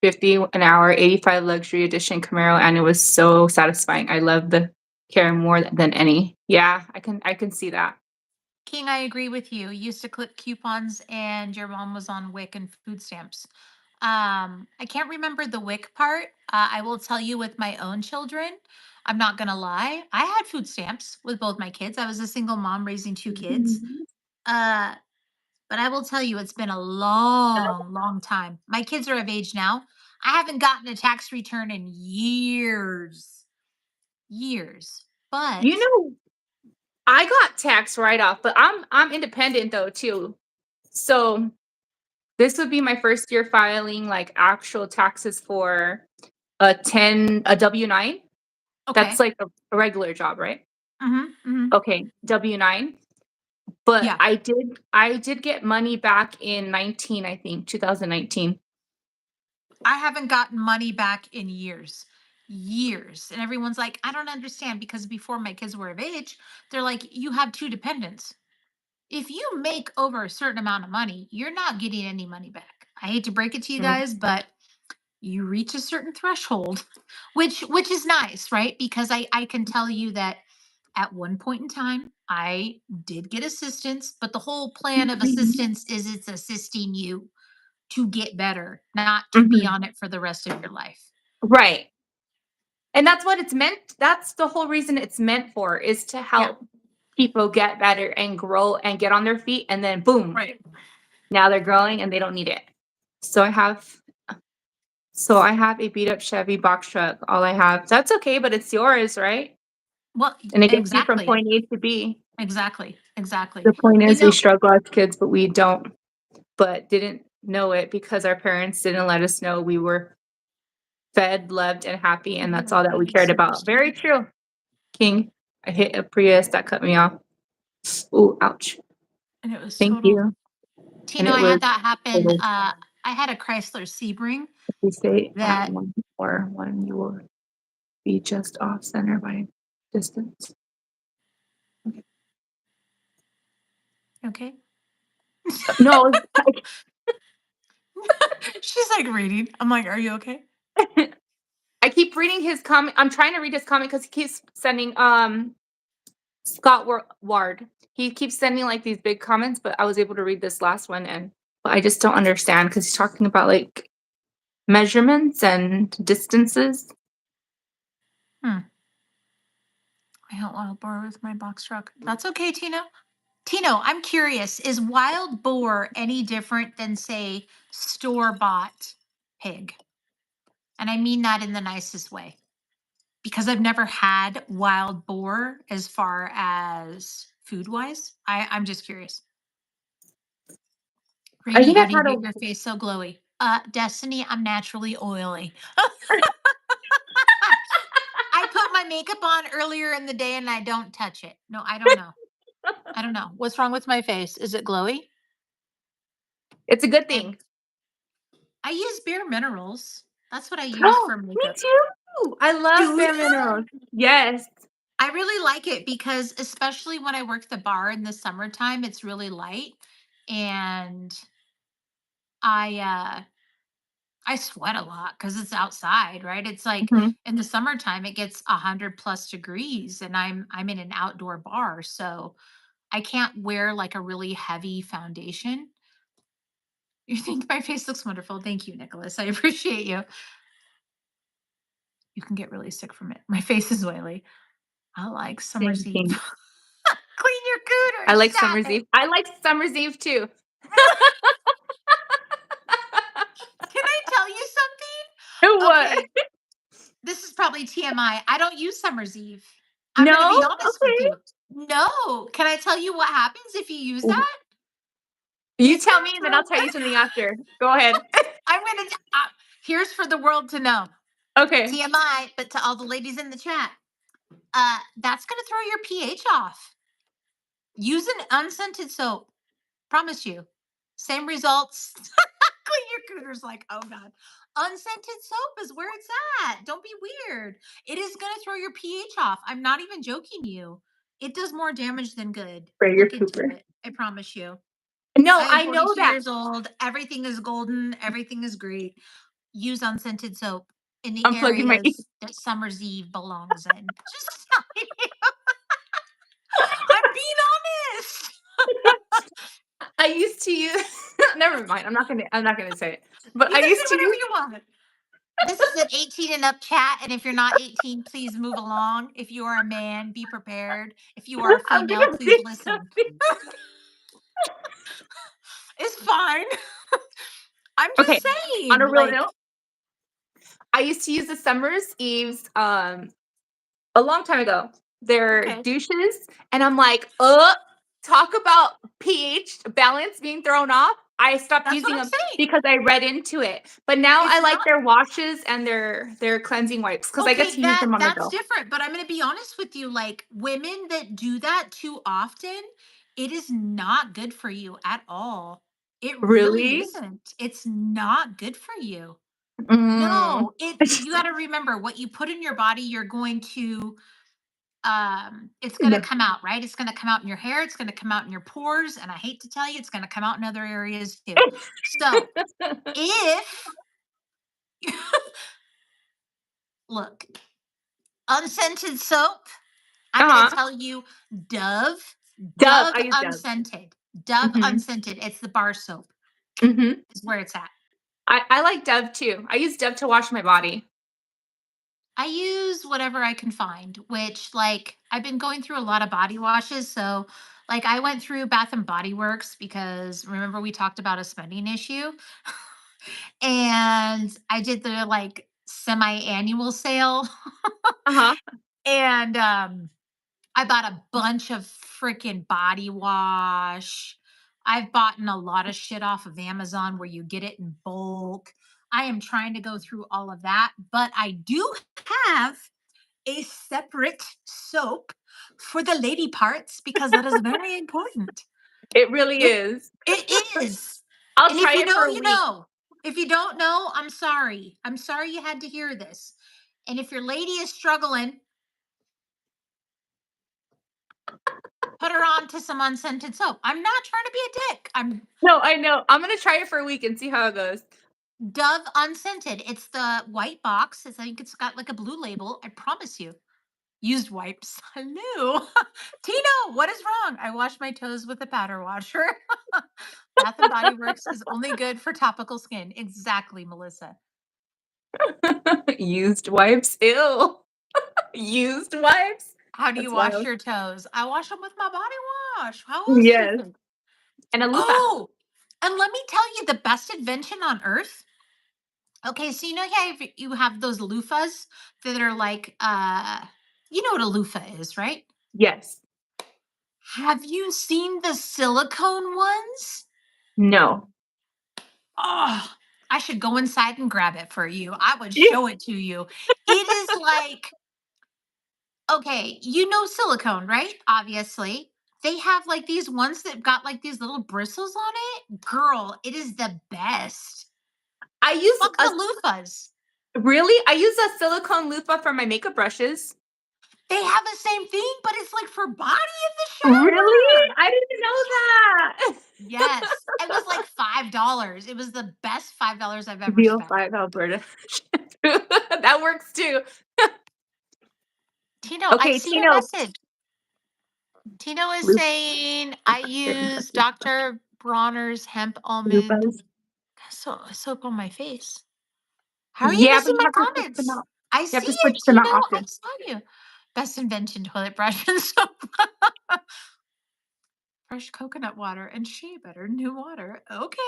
$550 an hour, 85 luxury edition Camaro, and it was so satisfying. I love the car more than any. Yeah, I can see that. King, I agree with you. Used to clip coupons, and your mom was on WIC and food stamps. I can't remember the WIC part. I will tell you, with my own children, I'm not gonna lie. I had food stamps with both my kids. I was a single mom raising two kids. Mhm. Uh, but I will tell you, it's been a long, long time. My kids are of age now. I haven't gotten a tax return in years, years. You But know, I got tax write-off, but I'm independent though too. So this would be my first year filing like actual taxes for a W-9. That's okay. like a regular job, right? Hmm. Okay, W-9. But Yeah. I did get money back in 19, I think, 2019. I haven't gotten money back in years. Years. And everyone's like, I don't understand, because before my kids were of age, they're like, you have two dependents. If you make over a certain amount of money, you're not getting any money back. I hate to break it to you Mm, guys, but you reach a certain threshold, which is nice, right? Because I can tell you that at one point in time, I did get assistance, but the whole plan of mhm, assistance is it's assisting you to get better, not to be mhm. on it for the rest of your life. Right. And that's what it's meant. That's the whole reason it's meant for, is to Yeah. help people get better and grow and get on their feet, and then boom, Right. now they're growing and they don't need it. So I have a beat up Chevy box truck. All I have. That's okay, but it's yours, right? Well, And it gets you from exactly. point A to B. Exactly. Exactly. The point You is we know, struggle as kids, but we don't, but didn't know it because our parents didn't let us know we were fed, loved, and happy, and that's all that we cared about. Very true. King, I hit a Prius that cut me off. Ooh, ouch. and it was Thank total. you. And Tino, it I was had that happen. total. I had a Chrysler Sebring If we stay at that. 1 or 1, you will be just off center by distance. Okay. No, She's like reading. I'm like, are you okay? I keep reading his comment. I'm trying to read his comment because he keeps sending Scott Ward. He keeps sending like these big comments, but I was able to read this last one, and but I just don't understand because he's talking about like measurements and distances. Hmm. I don't want to bore with my box truck. That's okay, Tino. Tino, I'm curious. Is wild boar any different than, say, store bought pig? And I mean that in the nicest way, because I've never had wild boar as far as food wise. I'm just curious. I Rainy, think how I've do you had get a. your face so glowy? Destiny, I'm naturally oily. I put my makeup on earlier in the day and I don't touch it. No, I don't know. I don't know. What's wrong with my face? Is it glowy? It's a good I, thing. I use Bare Minerals. That's what I use Oh, for me makeup. too. I love Do Bare you? Minerals. Yes. I really like it because, especially when I work the bar in the summertime, it's really light, and I uh I sweat a lot because it's outside, right? It's like Mhm. in the summertime it gets 100+ degrees, and I'm in an outdoor bar, so I can't wear like a really heavy foundation. You think my face looks wonderful. Thank you, Nicholas. I appreciate you. You can get really sick from it. My face is oily. I like summer's Same, eve. same. Clean your I cooters. like Stop Summer's it. Eve. I like Summer's Eve too. Can I tell you something? What? Okay, this is probably TMI. I don't use summer's eve. I'm going to No? be honest with Okay. you. No. Can I tell you what happens if you use W- that? You It's tell going to me, and then throw. I'll tell you something after. Go ahead. I'm going to. Here's for the world to know. Okay. TMI, but to all the ladies in the chat, that's going to throw your pH off. Use an unscented soap. Promise you. Same results. Clean your cooters like, oh God. Unscented soap is where it's at. Don't be weird. It is going to throw your pH off. I'm not even joking you. It does more damage than good. Spray your Look into Cooper. it. I promise you. No, I am I know 42 that. years old. Everything is golden. Everything is great. Use unscented soap in the I'm plugging my ear. areas that Summer's Eve belongs in. Just telling you. I'm being honest. I used to use never mind. I'm not gonna say it. But You I can say used to whatever use you want. This is an 18 and up chat. And if you're not 18, please move along. If you are a man, be prepared. If you are a I'm female, gonna please say listen. something. It's fine. I'm Okay. just On saying, a real like, note, I used to use the Summer's Eves a long time ago. Their okay, douches, and I'm like, talk about pH balance being thrown off. I stopped that's what using I'm them saying. because I read into it. But now I It's like not their washes and their cleansing wipes because I get okay. to use them on the That's go. different. But I'm going to be honest with you. Like, women that do that too often, it is not good for you at all. It really Really? isn't. It's not good for you. Mm. No, you got to remember what you put in your body, you're going to it's going to No. come out, right? It's going to come out in your hair, it's going to come out in your pores, and I hate to tell you, it's going to come out in other areas too. So, if look, unscented soap, I'm going to Uh-huh. tell you Dove, Dove. Dove I use Dove. unscented. Dove Hmm. unscented. It's the bar soap. Hmm. Is where it's at. I like Dove too. I use Dove to wash my body. I use whatever I can find, which like I've been going through a lot of body washes. So like I went through Bath and Body Works because remember we talked about a spending issue. And I did the like semi-annual sale. Uh-huh. And I bought a bunch of freaking body wash. I've bought a lot of shit off of Amazon where you get it in bulk. I am trying to go through all of that, but I do have a separate soap for the lady parts because that is very important. It really It is. it is. I'll And if try you it know, for a you week. know. If you don't know, I'm sorry. I'm sorry you had to hear this. And if your lady is struggling, put her on to some unscented soap. I'm not trying to be a dick. I'm No, I know. I'm gonna try it for a week and see how it goes. Dove unscented. It's the white box. I think it's got like a blue label. I promise you. Used wipes. Hello. Tino, what is wrong? I wash my toes with a powder washer. Bath and Body Works is only good for topical skin. Exactly, Melissa. Used wipes. Ew. Used wipes. How do you That's wash wild. your toes? I wash them with my body wash. How else do you Yes. think? And a loofah. Oh, and let me tell you the best invention on earth. Okay, so you know how you have those loofahs that are like, you know what a loofah is, right? Yes. Have you seen the silicone ones? No. Oh, I should go inside and grab it for you. I would Yeah. show it to you. It is like, okay, you know silicone, right? Obviously. They have like these ones that got like these little bristles on it. Girl, it is the best. I use Fuck a the loofahs. really. I use a silicone loofah for my makeup brushes. They have the same thing, but it's like for body in the Really? shower. I didn't know that. Yes. It was like $5. It was the best $5 I've ever Deal spent. 5 Alberta. That works too. Tino, I Okay, see your Tino. message. Tino is Loop, saying I use Dr. Bronner's hemp almond loofahs. soap on my face. How are you Yeah, but missing you my have to switch them comments? out. I You have see to it, switch them out Tino. I often. saw you. Best invention: toilet brush and soap. Fresh coconut water and shea butter, new water. Okay,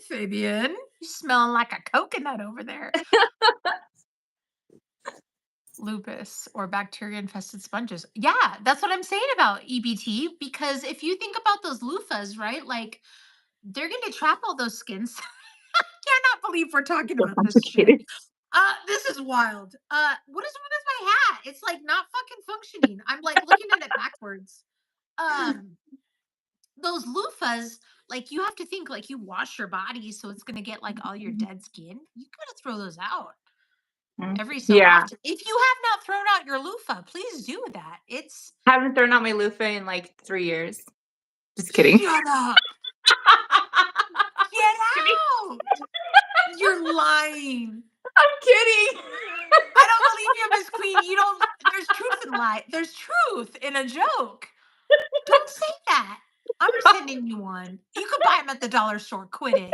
Fabian. You smelling like a coconut over there. Lupus or bacteria infested sponges. Yeah, that's what I'm saying about EBT. Because if you think about those loofahs, right? Like they're going to trap all those skins. Cannot believe we're talking So about this shit. complicated. This is wild. What is wrong with my hat? It's like not fucking functioning. I'm like looking at it backwards. Um, those loofahs, like you have to think like you wash your body, so it's gonna get like all your dead skin. You gotta throw those out every so Yeah. often. If you have not thrown out your loofah, please do that. It's Haven't thrown out my loofah in like 3 years. Just kidding. shut up. Get Just kidding. out. You're lying. I'm kidding. I don't believe you, Miss Queen. You don't. There's truth in lie. There's truth in a joke. Don't say that. I'm sending you one. You could buy them at the dollar store. Quit it.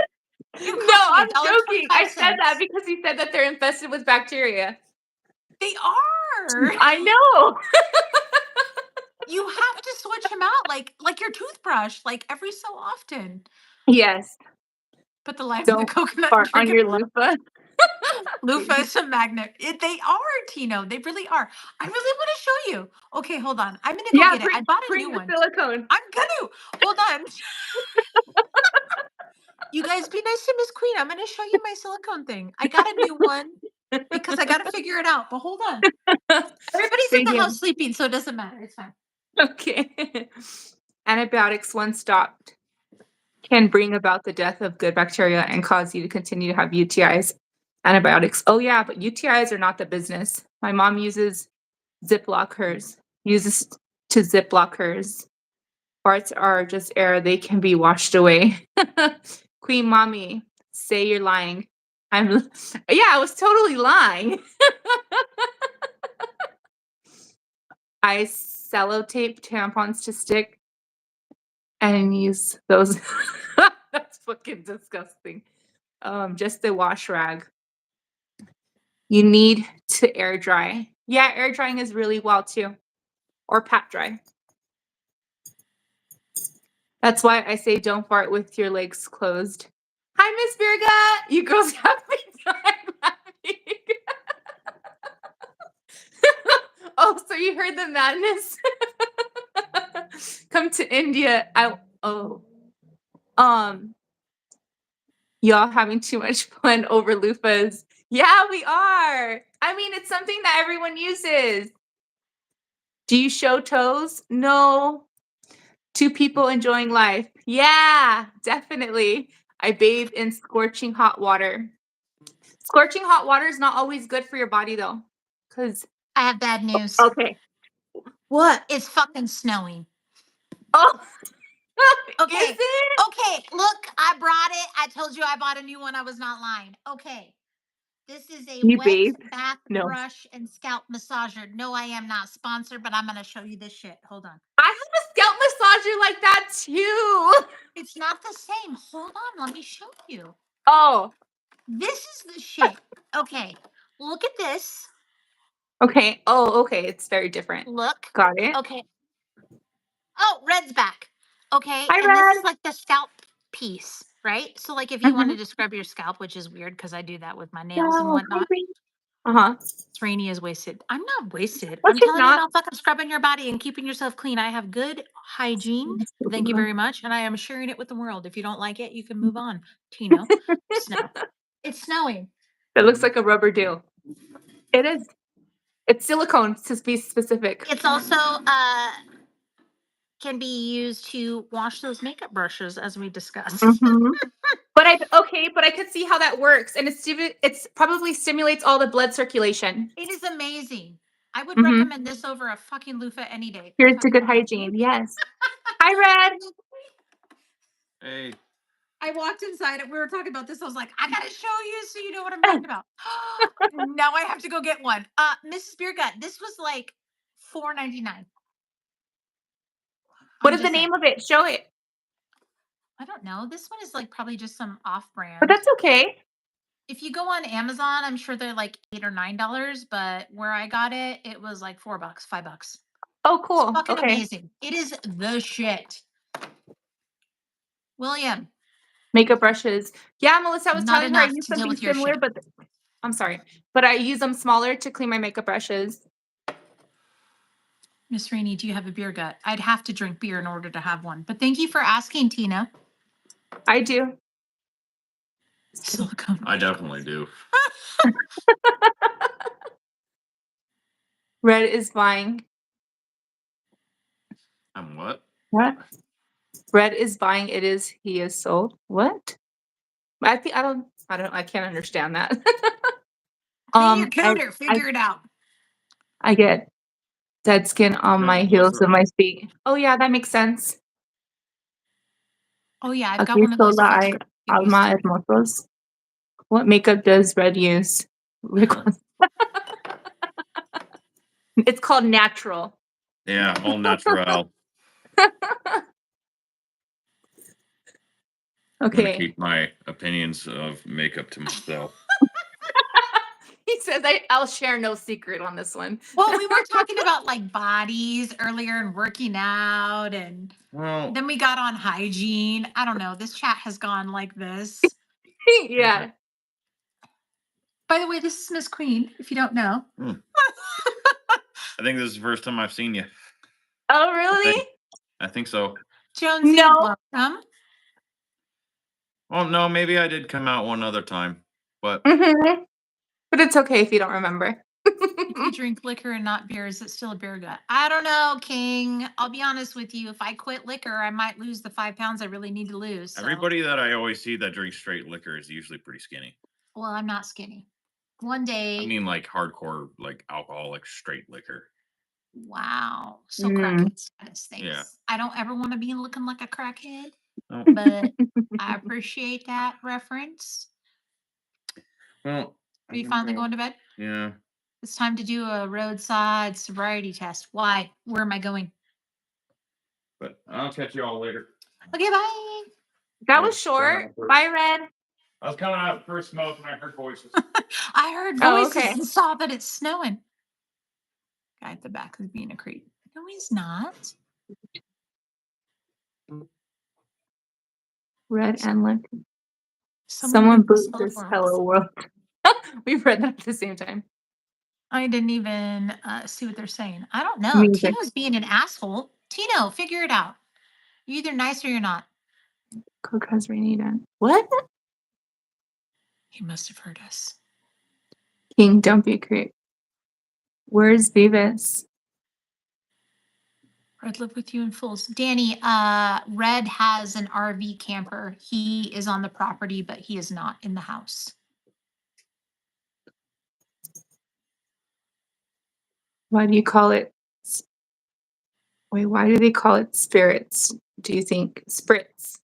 It No, cost me a I'm dollar joking. twenty-five I said that cents. because he said that they're infested with bacteria. They are. I know. You have to switch them out, like your toothbrush, like every so often. Yes. Put the life of the Don't coconut and fart on drink it your alone. loofah. Loofah is a magnet. They are, Tino. They really are. I really want to show you. Okay, hold on. I'm gonna go Yeah, get it. I bought a bring new the one. silicone. I'm gonna hold on. You guys be nice to Miss Queen. I'm gonna show you my silicone thing. I got a new one because I gotta figure it out. But hold on. Everybody's in Bring the house him. sleeping, so it doesn't matter. It's fine. Okay. Antibiotics, once stopped, can bring about the death of good bacteria and cause you to continue to have UTIs. Antibiotics. Oh yeah, but UTIs are not the business. My mom uses Ziploc hers. Uses to Ziploc hers. Farts are just air. They can be washed away. Queen mommy, say you're lying. Yeah, I was totally lying. I sellotape tampons to stick and use those. That's fucking disgusting. Just the wash rag. You need to air dry. Yeah, air drying is really well too. Or pat dry. That's why I say don't fart with your legs closed. Hi, Miss Virga. You girls have me dying laughing. Oh, so you heard the madness? Come to India. Um, y'all having too much fun over loofahs. Yeah, we are. I mean, it's something that everyone uses. Do you show toes? No. Two people enjoying life. Yeah, definitely. I bathe in scorching hot water. Scorching hot water is not always good for your body though. Cause I have bad news. okay. What? It's fucking snowing. Oh, Okay. is it? Okay. Look, I brought it. I told you I bought a new one. I was not lying. Okay. This is a You wet bathe? bath No. brush and scalp massager. No, I am not sponsored, but I'm going to show you this shit. Hold on. I have a scalp massager like that too. It's not the same. Hold on. Let me show you. Oh, This is the shit. Okay. Look at this. okay. Oh, okay. It's very different. Look. Got it. Okay. Oh, Red's back. Okay. Hi, And this Red. is like the scalp piece, right? So, like, if you Mm-hmm. wanted to scrub your scalp, which is weird because I do that with my nails and No, hi, whatnot. Red. Uh-huh. Rainy is wasted. I'm not wasted. Well, I'm she's telling you not. about fucking scrubbing your body and keeping yourself clean. I have good hygiene. Thank you very much. And I am sharing it with the world. If you don't like it, you can move on. Tino, snow. It's snowing. That looks like a rubber deal. It is. It's silicone to be specific. It's also can be used to wash those makeup brushes as we discussed. Mm-hmm. But I could see how that works, and it's probably stimulates all the blood circulation. It is amazing. I would Mm-hmm. recommend this over a fucking loofah any day. Here's to Fucking good amazing. hygiene. Yes. Hi, Red. Hey, I walked inside and we were talking about this. I was like, I gotta show you so you know what I'm talking about. Now I have to go get one. Mrs. Beergut, this was like $4.99. What is the name of it? Show it. I don't know. This one is like probably just some off But brand. that's okay. If you go on Amazon, I'm sure they're like $8 or $9, but where I got it, it was like $4, $5. Oh, It's cool. fucking Okay. amazing. It is the shit. William, Makeup brushes. Yeah, Melissa, I was not telling her I enough use to deal something with your similar, shit. but I'm sorry. But I use them smaller to clean my makeup brushes. Miss Rainey, do you have a beer gut? I'd have to drink beer in order to have one. But thank you for asking, Tina. I do. Silicone. I definitely do. Red is buying. I'm what? What? Red is buying. It is. He is sold. What? I think I can't understand that. Clean your I cooter. Figure it out. I get dead skin on No, my what's heels the- and my feet. Oh yeah, that makes sense. Oh yeah, I've got Aquí one of those sola filters. hay alma hermosos. What makeup does Red use? Liquid. It's called natural. Yeah, all natural. I'm gonna Okay. keep my opinions of makeup to myself. He says I'll share no secret on this one. Well, we were talking about like bodies earlier and working out, and Well, then we got on hygiene. I don't know. This chat has gone like this. Yeah. By the way, this is Miss Queen, if you don't know. I think this is the first time I've seen you. Oh really? I think so. Jonesy, No. welcome. Well, no, maybe I did come out one other time, but Mm-hmm. But it's okay if you don't remember. If you drink liquor and not beer, is it still a beer gut? I don't know, King. I'll be honest with you. If I quit liquor, I might lose the 5 pounds I really need to lose. So. everybody that I always see that drinks straight liquor is usually pretty skinny. Well, I'm not skinny. One day. I mean, like hardcore, like alcoholic straight liquor. Wow. So Mm. crackhead status. Thanks. Yeah. I don't ever want to be looking like a crackhead, Oh, but I appreciate that reference. well, Are you finally going to bed? Yeah. It's time to do a roadside sobriety test. Why? Where am I going? But I'll catch you all later. Okay, bye. That was short. Bye, Red. I was coming out for a smoke and I heard voices. I heard Oh, voices okay. and saw that it's snowing. Guy at the back is being a creep. No, he's not. Red and left. bring Someone the boot solar this forums. hello world. We've read that at the same time. I didn't even see what they're saying. I don't know. Music. Tino's being an asshole. Tino, figure it out. You're either nice or you're not. Coke has rainy done. What? He must have heard us. King, don't be a creep. Where's Beavis? Red live with you in fulls. Danny, Red has an RV camper. He is on the property, but he is not in the house. Why do you call it? Wait, why do they call it spirits? Do you think spritz?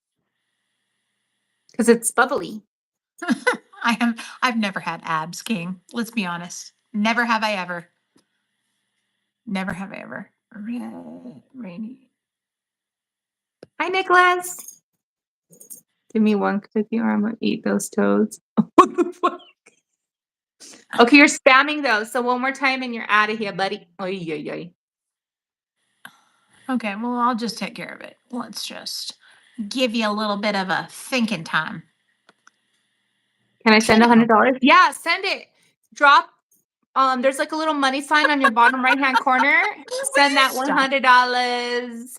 Because it's bubbly. I've never had abs, King. Let's be honest. Never have I ever. Never have I ever. Red, rainy. Hi, Nicholas. Give me one cookie or I'm gonna eat those toads. What the fuck? Okay, you're spamming those. So one more time and you're out of here, buddy. Oy, oy, oy. Okay, well, I'll just take care of it. Let's just give you a little bit of a thinking time. Can I send Tino. $100? Yeah, send it. Drop. There's like a little money sign on your bottom right hand corner. Send that Stop. $100.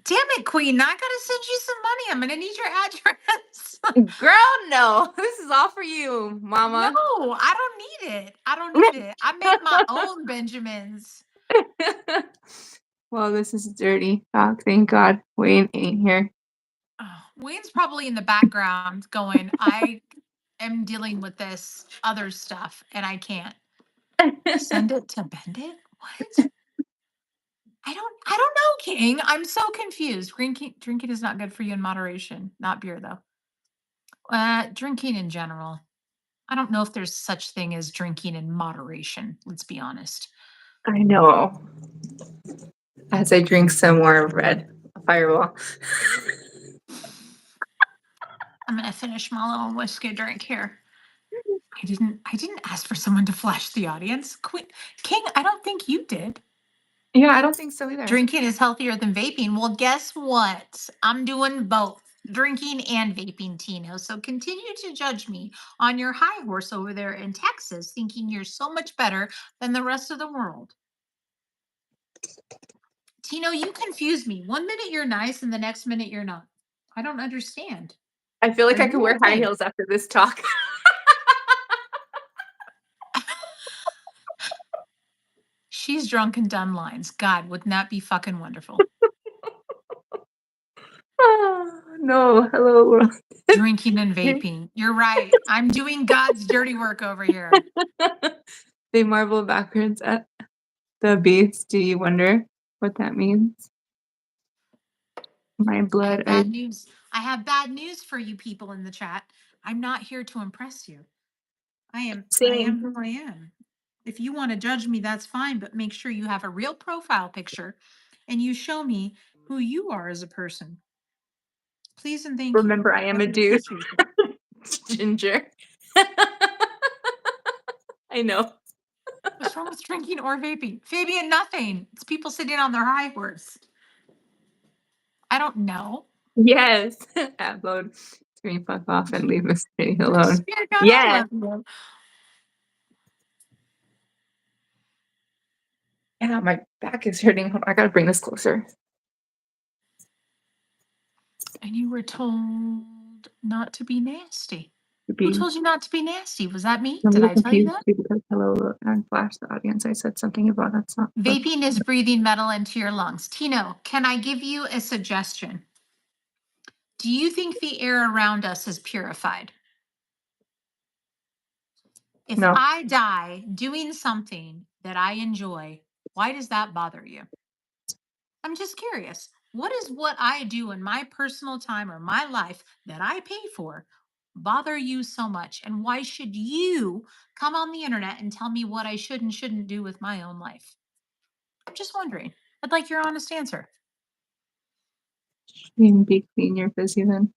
Damn it, Queen. I gotta send you some money. I'm gonna need your address. Girl, no. This is all for you, mama. No, I don't need it. I don't need it. I make my own Benjamins. Well, this is dirty talk. Thank God Wayne ain't here. Oh, Wayne's probably in the background going, I am dealing with this other stuff and I can't. Send it to Bendit? What? I don't know, King. I'm so confused. Drinking is not good for you in moderation. Not beer though. Drinking in general. I don't know if there's such thing as drinking in moderation. Let's be honest. I know. As I drink some more red. fireball. I'm gonna finish my little whiskey drink here. I didn't ask for someone to flash the audience. King, I don't think you did. Yeah, I don't think so either. Drinking is healthier than vaping. Well, guess what? I'm doing both drinking and vaping, Tino. So continue to judge me on your high horse over there in Texas, thinking you're so much better than the rest of the world. Tino, you confuse me. One minute you're nice and the next minute you're not. I don't understand. I feel like Are I could you wear high okay? heels after this talk. She's drunk and done lines. God, wouldn't that be fucking wonderful? Oh, no, hello world. Drinking and vaping. You're right. I'm doing God's dirty work over here. They marvel backwards at the beast. Do you wonder what that means? My I blood. have bad news. I have bad news for you people in the chat. I'm not here to impress you. I am Same. who I am. If you want to judge me, that's fine, but make sure you have a real profile picture and you show me who you are as a person. Please and thank you. Remember, I am I a would dude. appreciate it. Ginger. I know. What's wrong with drinking or vaping? Fabian, nothing. It's people sitting on their high horse. I don't know. Yes. Upload. Screen fuck off and leave Miss Pretty alone. Spirit God, I Yes. love you. Yeah, my back is hurting. Hold on, I gotta bring this closer. And you were told not to be nasty. To Who be told you not to be nasty? Was that me? I'm a Did little I tell you confused that? too because hello and flash the audience. I said something about that's not. Vaping is breathing metal into your lungs. Tino, can I give you a suggestion? Do you think the air around us is purified? If No. I die doing something that I enjoy, why does that bother you? I'm just curious. What is what I do in my personal time or my life that I pay for bother you so much? And why should you come on the internet and tell me what I should and shouldn't do with my own life? I'm just wondering. I'd like your honest answer. You can be clean, you're busy then.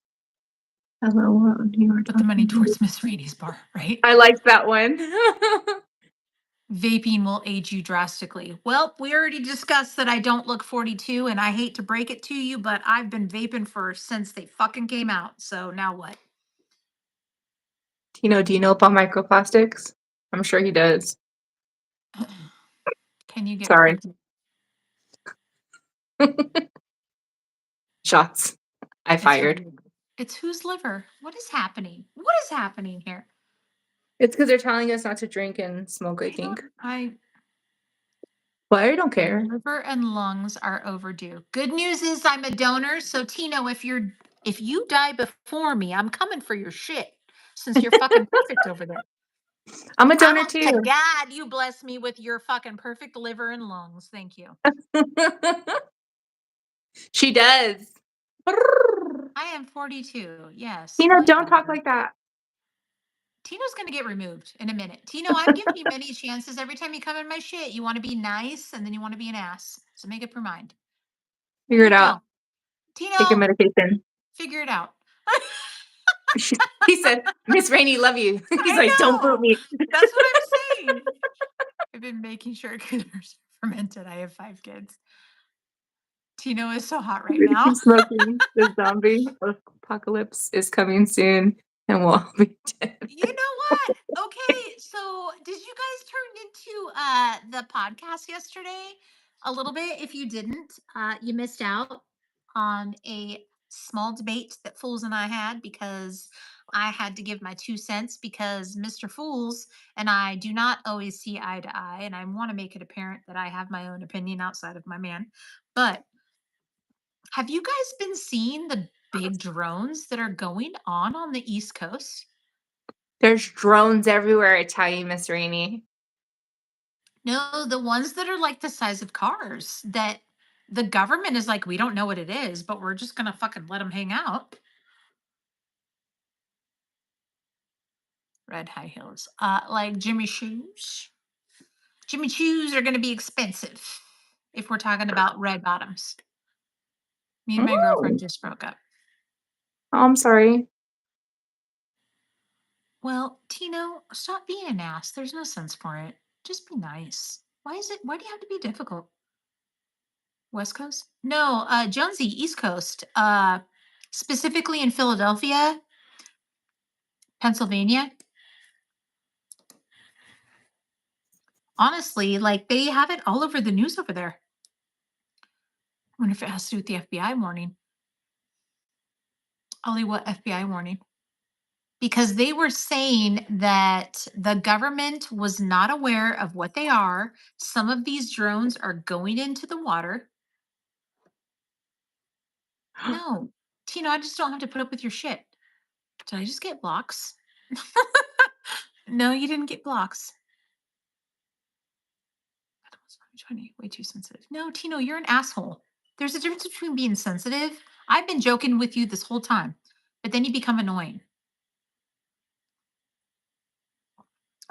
Hello world, you are Put the money talking. towards Miss Rainey's bar, right? I like that one. Vaping will age you drastically. Well, we already discussed that I don't look 42, and I hate to break it to you, but I've been vaping for since they fucking came out. So now what? Tino, do you know about microplastics? I'm sure he does. Can you get Sorry. pregnant? Shots. I fired. It's whose liver? What is happening? What is happening here? It's because they're telling us not to drink and smoke, I think. But I don't care. Liver and lungs are overdue. Good news is I'm a donor. So Tino, if you die before me, I'm coming for your shit. Since you're fucking perfect over there. I'm a donor Honest to too. God, you bless me with your fucking perfect liver and lungs. Thank you. She does. I am 42. Yes. Tino, don't talk like that. Tino's gonna get removed in a minute. Tino, I'm giving you many chances. Every time you come in my shit, you want to be nice and then you want to be an ass. So make up your mind. Figure it You out. don't. Take your Tino, medication. figure it out. He said, Miss Rainey, love you. He's like, don't boot me. That's what I'm saying. I've been making sure coolers are fermented. I have 5 kids. Tino is so hot right now. Keep smoking. The zombie apocalypse is coming soon and we'll all be dead. You know what? Okay, so did you guys turn into the podcast yesterday? A little bit. If you didn't, you missed out on a small debate that Fools and I had because I had to give my 2 cents because Mr. Fools and I do not always see eye to eye, and I want to make it apparent that I have my own opinion outside of my man. But have you guys been seeing the big drones that are going on the East Coast? There's drones everywhere, I tell you, Miss Rainey. No, the ones that are like the size of cars that the government is like, we don't know what it is, but we're just gonna fucking let them hang out. Red high heels. Like Jimmy shoes. Jimmy shoes are gonna be expensive if we're talking about red bottoms. Me and my girlfriend just broke up. Oh, I'm sorry. Well, Tino, stop being an ass. There's no sense for it. Just be nice. Why do you have to be difficult? West Coast? No, Jonesy, East Coast. Specifically in Philadelphia, Pennsylvania. Honestly, like they have it all over the news over there. I wonder if it has to do with the FBI warning. Ollie, what FBI warning? Because they were saying that the government was not aware of what they are. Some of these drones are going into the water. No, Tina, I just don't have to put up with your shit. Did I just get blocks? No, you didn't get blocks. That was 2020, way too sensitive. No, Tino, you're an asshole. There's a difference between being sensitive. I've been joking with you this whole time, but then you become annoying.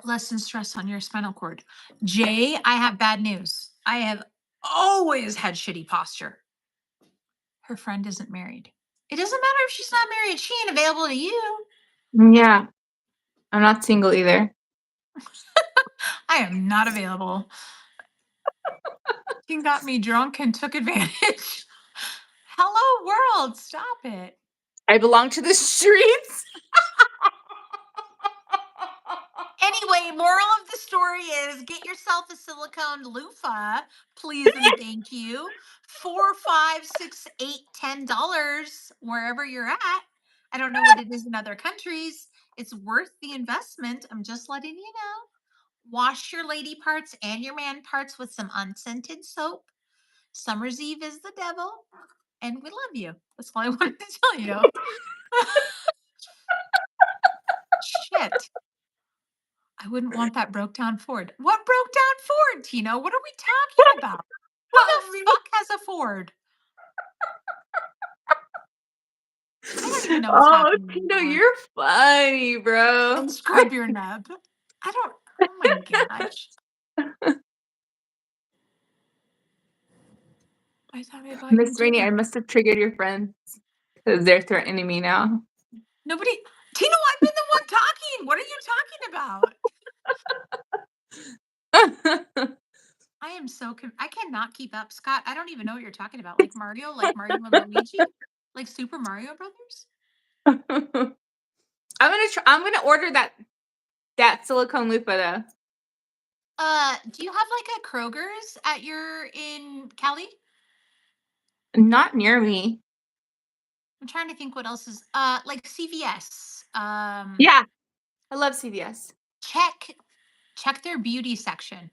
Less than stress on your spinal cord. Jay, I have bad news. I have always had shitty posture. Her friend isn't married. It doesn't matter if she's not married. She ain't available to you. Yeah. I'm not single either. I am not available. You got me drunk and took advantage. Hello, world. Stop it. I belong to the streets. Anyway, moral of the story is get yourself a silicone loofah, please and thank you. $4, $5, $6, $8, $10 wherever you're at. I don't know what it is in other countries. It's worth the investment. I'm just letting you know. Wash your lady parts and your man parts with some unscented soap. Summer's Eve is the devil, and we love you. That's all I wanted to tell you. Shit. I wouldn't want that broke down Ford. What broke down Ford, Tino? What are we talking about? Who the fuck has a Ford? I don't even know what's Oh, happening Tino, anymore. you're funny, bro. And scrub your nub. I don't. Oh my gosh. I thought I bought you Miss Rainey, I dinner. must have triggered your friends because they're threatening me now. Nobody. Tino, I've been the one talking. What are you talking about? I am so. I cannot keep up, Scott. I don't even know what you're talking about. Like Mario and Luigi, like Super Mario Brothers. I'm gonna order that silicone loofah Do you have like a Kroger's in Cali? though. Not near me. I'm trying to think what else is like CVS. Yeah, I love CVS. Check their beauty section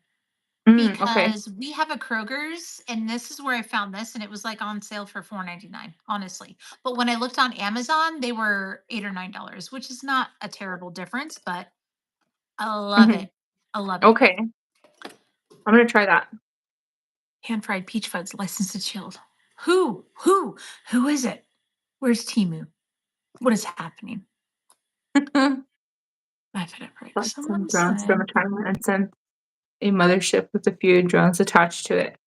Okay. because we have a Kroger's and this is where I found this and it was like on sale for $4.99, honestly. But when I looked on Amazon, they were $8 or $9, which is not a terrible difference, but I love Mhm. it. I love it. Okay. I'm gonna try that. Pan fried peach fudge licensed to chilled. Who is it? Where's Timu? What is happening? I've had a break. Bought some Someone drones said, from China and sent a mothership with a few drones attached to it.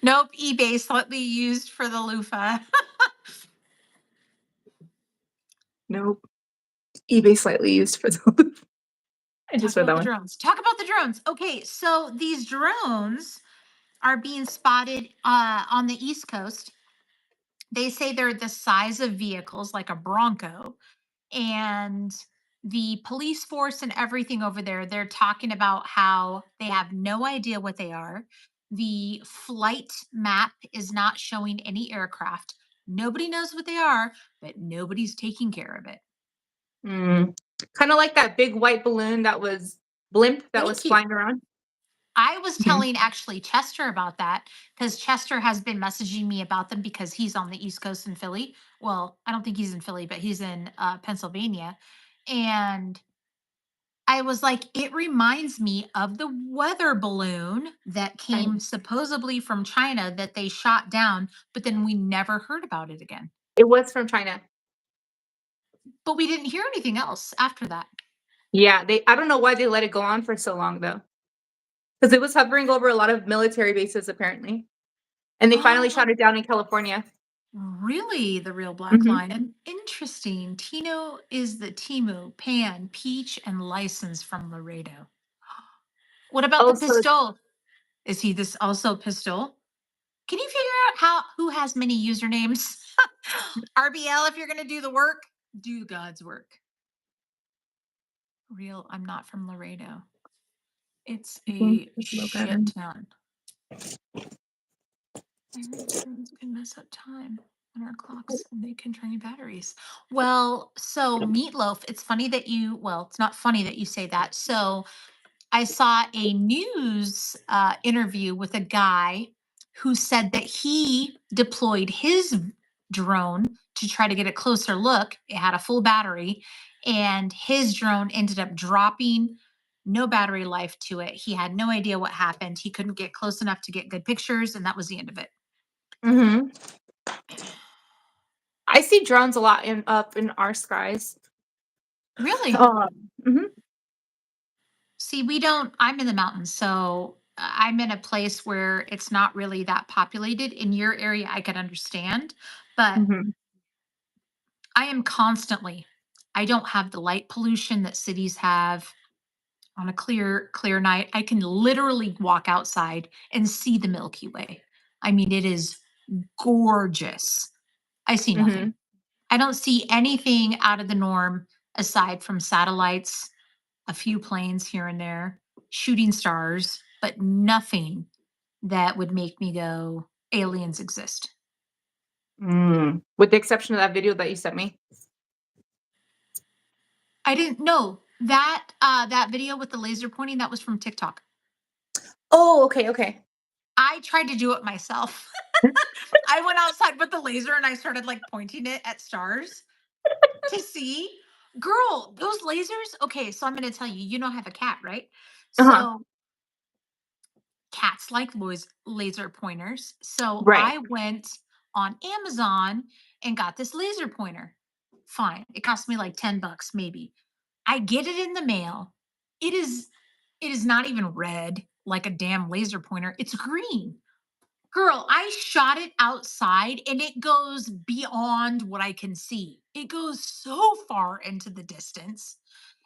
nope, eBay slightly used for the loofah. Nope. eBay slightly used for the loofah. I Talk just read about that the one. drones. Talk about the drones. Okay, so these drones are being spotted on the East Coast. They say they're the size of vehicles, like a Bronco. And the police force and everything over there, they're talking about how they have no idea what they are. The flight map is not showing any aircraft. Nobody knows what they are, but nobody's taking care of it. Kind of like that big white balloon blimp that was Thank you. flying around. I was Mhm. telling actually Chester about that because Chester has been messaging me about them because he's on the East Coast in Philly. Well, I don't think he's in Philly, but he's in Pennsylvania. And I was like, it reminds me of the weather balloon that came supposedly from China that they shot down, but then we never heard about it again. It was from China. But we didn't hear anything else after that. Yeah, I don't know why they let it go on for so long though. Because it was hovering over a lot of military bases apparently. And they finally Oh, shot it down in California. really? The real black Mhm. lion? Interesting. Tino is the Timu, Pan, Peach, and License from Laredo. What about the Oh, so pistol? Is he this also pistol? Can you figure out who has many usernames? RBL, if you're gonna do the work, do God's work. Real, I'm not from Laredo. It's a it's a little better. shit ton. Iron drones can mess up time on our clocks and they can drain batteries. Well, so Meatloaf, it's funny that it's not funny that you say that. So I saw a news interview with a guy who said that he deployed his drone to try to get a closer look. It had a full battery, and his drone ended up dropping. No battery life to it. He had no idea what happened. He couldn't get close enough to get good pictures, and that was the end of it. Mhm. I see drones a lot up in our skies. Really? Mhm. See, we don't, I'm in the mountains, so I'm in a place where it's not really that populated. In your area, I could understand, but Mhm. I am constantly, I don't have the light pollution that cities have on a clear night. I can literally walk outside and see the Milky Way. I mean, it is gorgeous. I see nothing. Mhm. I don't see anything out of the norm aside from satellites, a few planes here and there, shooting stars, but nothing that would make me go, aliens exist. With the exception of that video that you sent me. I didn't know that video with the laser pointing, that was from TikTok. Oh, okay, okay. I tried to do it myself. I went outside with the laser and I started like pointing it at stars to see. Girl, those lasers. Okay, so I'm going to tell you, I have a cat, right? Uh-huh. So cats like laser pointers. So Right. I went on Amazon and got this laser pointer. Fine. It cost me like $10 maybe. I get it in the mail. It is it is not even red like a damn laser pointer. It's green. Girl, I shot it outside and it goes beyond what I can see. It goes so far into the distance.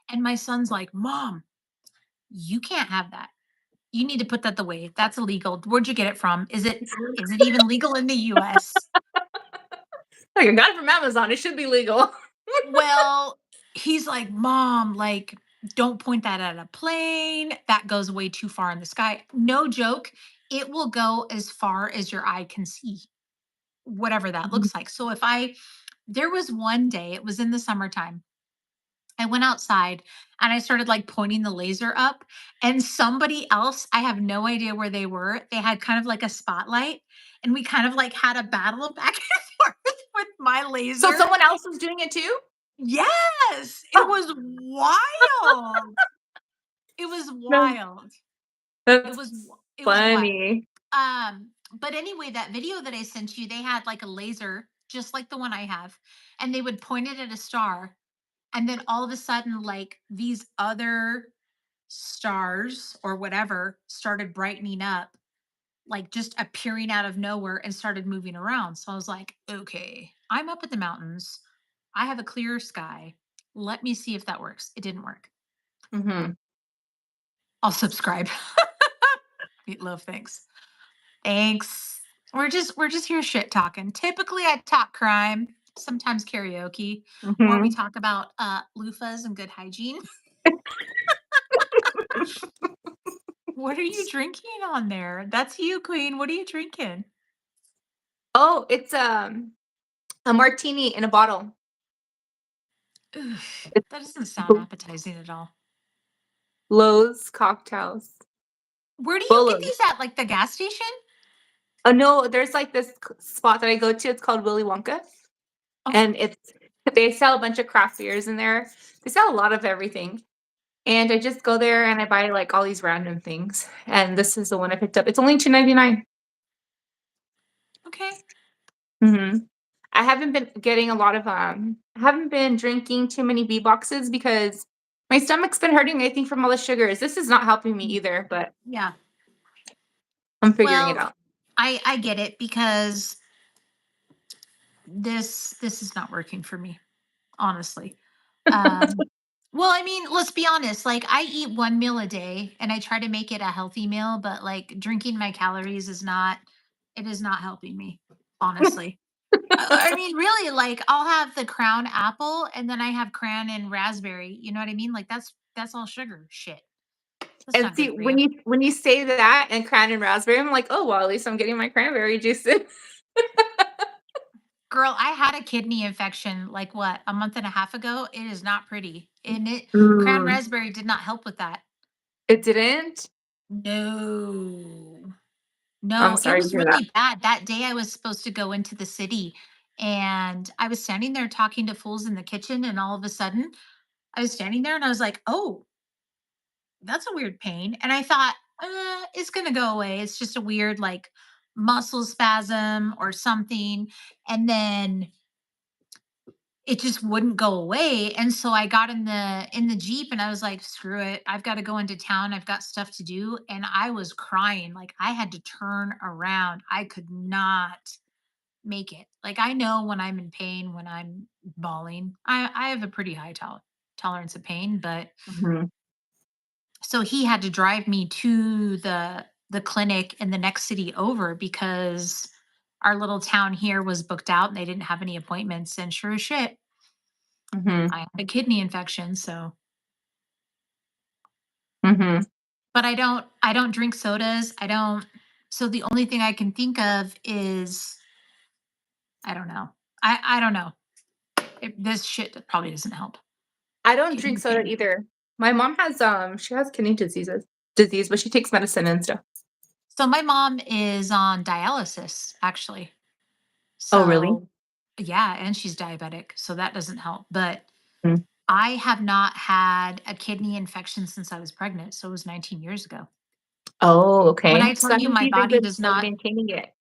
And my son's like, "Mom, you can't have that. You need to put that away. That's illegal. Where'd you get it from? Is it even legal in the US?" Like, I got it from Amazon. It should be legal. Well, he's like, "Mom, like, don't point that at a plane. That goes way too far in the sky." No joke. It will go as far as your eye can see, whatever that Mhm. looks like. So there was one day, it was in the summertime. I went outside and I started like pointing the laser up, and somebody else, I have no idea where they were. They had kind of like a spotlight, and we kind of like had a battle back and forth with my So laser. someone else was doing it too? Yes, it Oh, was wild. It was no. wild. It That's was it was wild. funny. But anyway, that video that I sent you, they had like a laser, just like the one I have, and they would point it at a star, and then all of a sudden, like these other stars or whatever started brightening up, like just appearing out of nowhere and started moving around. So I was like, okay, I'm up at the mountains. I have a clear sky. Let me see if that works. It didn't work. Mhm. I'll subscribe. Meatloaf, thanks. Thanks. We're just here shit talking. Typically I talk crime, sometimes karaoke, or we Mhm. talk about loofahs and good hygiene. What are you drinking on there? That's you, Queen. What are you drinking? Oh, it's, a martini in a bottle. Oof, It's that doesn't sound Bo appetizing at all. Lowe's cocktails. Where do you get Bolo's. these at? Like the gas station? Oh, no, there's, like, this c spot that I go to, it's called Willy Wonka, Oh, and they sell a bunch of craft beers in there. They sell a lot of everything, and I just go there and I buy, like, all these random things, and this is the one I picked up. It's only $2.99. okay. Mhm. I haven't been getting a lot of, I haven't been drinking too many B boxes because my stomach's been hurting, I think, from all the sugars. This is not helping me Mm, either, but yeah. I'm figuring it Well, out. I get it because this is not working for me, honestly. Um, well, I mean, let's be honest. Like, I eat one meal a day, and I try to make it a healthy meal, but like drinking my calories is not. It is not helping me, honestly. I mean, really, like I'll have the crown apple, and then I have cran and raspberry. You know what I mean? Like that's all sugar shit. That's And not see, good for you. when you say that and cran and raspberry, I'm like, oh well, at least I'm getting my cranberry juice in. Girl, I had a kidney infection like what, a month and a half ago. It is not pretty. And it cran Mm, raspberry did not help with that. it didn't. No. I'm No, it sorry to was hear that. really bad. That day I was supposed to go into the city and I was standing there talking to fools in the kitchen, and all of a sudden I was standing there and I was like, "Oh, that's a weird pain." And I thought, it's going to go away. It's just a weird like muscle spasm or something." And then it just wouldn't go away. And so I got in the Jeep and I was like, screw it. I've got to go into town. I've got stuff to do. And I was crying. Like I had to turn around. I could not make it. Like I know when I'm in pain, when I'm bawling. I have a pretty high tolerance of pain, but Mhm, so he had to drive me to the clinic in the next city over because our little town here was booked out and they didn't have any appointments. And sure as shit, mhm, I had a kidney infection. So, mhm. but I don't drink sodas. I don't. So the only thing I can think of is I don't know. I don't know. This shit probably doesn't help. I don't drink Kidney soda pain. either. My mom has she has kidney disease, but she takes medicine and stuff. So my mom is on dialysis actually. Oh, really? So yeah, and she's diabetic, so that doesn't help. But Mm. I have not had a kidney infection since I was pregnant, so it was 19 years ago. Oh, When okay. I So tell that you means my you've been body good does at not maintaining it.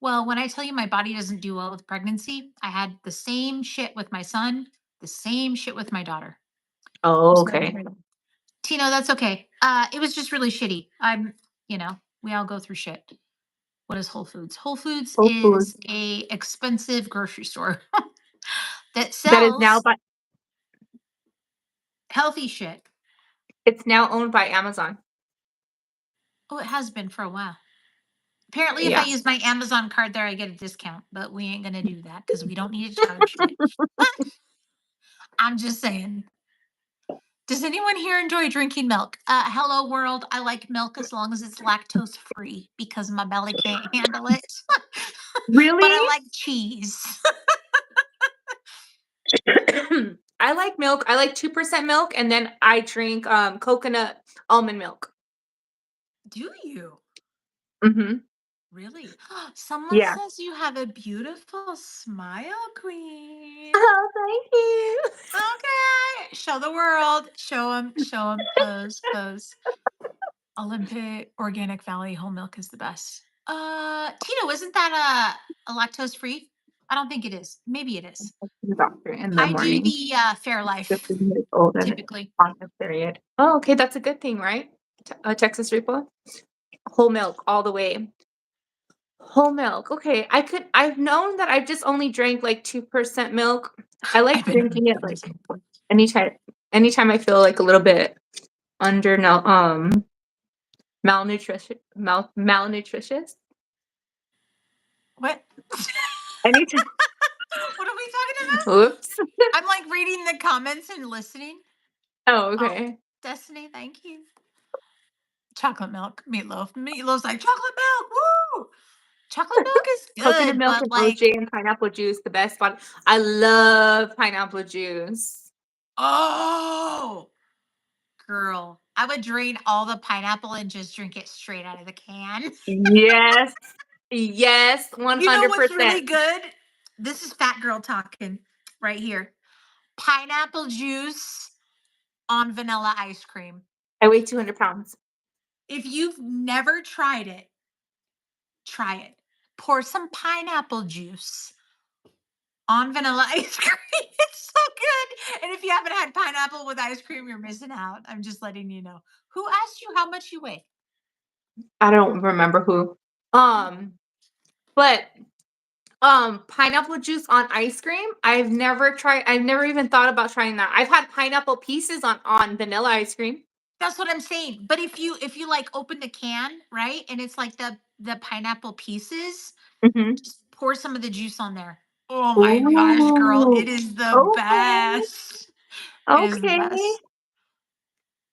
Well, when I tell you my body doesn't do well with pregnancy, I had the same shit with my son, the same shit with my daughter. I'm Oh, sorry to okay. hear that. Tino, that's okay. It was just really shitty. We all go through shit. What is Whole Foods? Whole Foods Whole Foods. is a expensive grocery store that That is now sells by healthy shit. it's now owned by Amazon. Oh, it has been for a while. Apparently, if I Yeah. use my Amazon card there, I get a discount, but we ain't gonna do that because we don't need to charge shit. I'm just saying. Does anyone here enjoy drinking milk? Hello, world. I like milk as long as it's lactose free because my belly can't handle it. But Really? I like cheese. I like milk. I like 2% milk, and then I drink coconut almond milk. Do you? Mhm. Really? Someone Yeah. says you have a beautiful smile, queen. Oh, thank you. Okay. Show the world. Show them. Show them. Pose. Pose. Olympic Organic Valley whole milk is the best. Tito, isn't that a lactose free? I don't think it is. Maybe it is. The doctor in the I do morning. the Fairlife 15 years old and typically. on the period. Oh, okay, that's a good thing, right? Texas Repo, whole milk all the way. Whole milk. Okay, I've known that I've just only drank like 2% milk. I I've like been drinking it on like this. anytime anytime I feel like a little bit under no malnutritious. What? Anytime. What are we talking about? Whoops. I'm like reading the comments and listening. Oh, Oh, okay. Destiny, thank you. Chocolate milk, meatloaf. Meatloaf's like chocolate milk. Woo! Chocolate milk is Coconut good, milk but and like, OJ and pineapple juice, the best spot. I love pineapple juice. oh, girl, I would drain all the pineapple and just drink it straight out of the can. Yes. Yes, You know what's really 100%. good? This is fat girl talking right here. Pineapple juice on vanilla ice cream. I weigh 200 pounds. If you've never tried it, try it. Pour some pineapple juice on vanilla ice cream. It's so good. And if you haven't had pineapple with ice cream, you're missing out. I'm just letting you know. Who asked you how much you weigh? I don't remember who. But pineapple juice on ice cream, I've never even thought about trying that. I've had pineapple pieces on vanilla ice cream. That's what I'm saying. But if you like open the can, right, and it's like the pineapple pieces, Mhm. just pour some of the juice on there. Oh my gosh, girl, Ooh, it is the okay, best. It is the okay. best.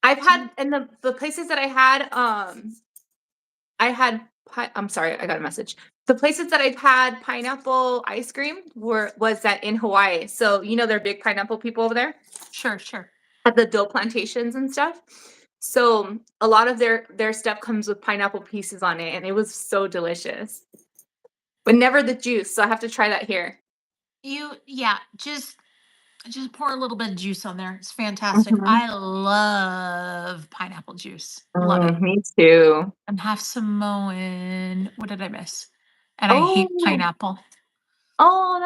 I've Do you, had in the places that I'm sorry, I got a message. The places that I've had pineapple ice cream was that in Hawaii. So they're big pineapple people over there sure, sure. at the dough plantations and stuff. So a lot of their stuff comes with pineapple pieces on it, and it was so delicious. But never the juice, so I have to try that here. Yeah, just pour a little bit of juice on there. It's fantastic. Mhm. I love pineapple juice. Love it. Me too. I'm half Samoan. What did I miss? And I hate Oh, pineapple.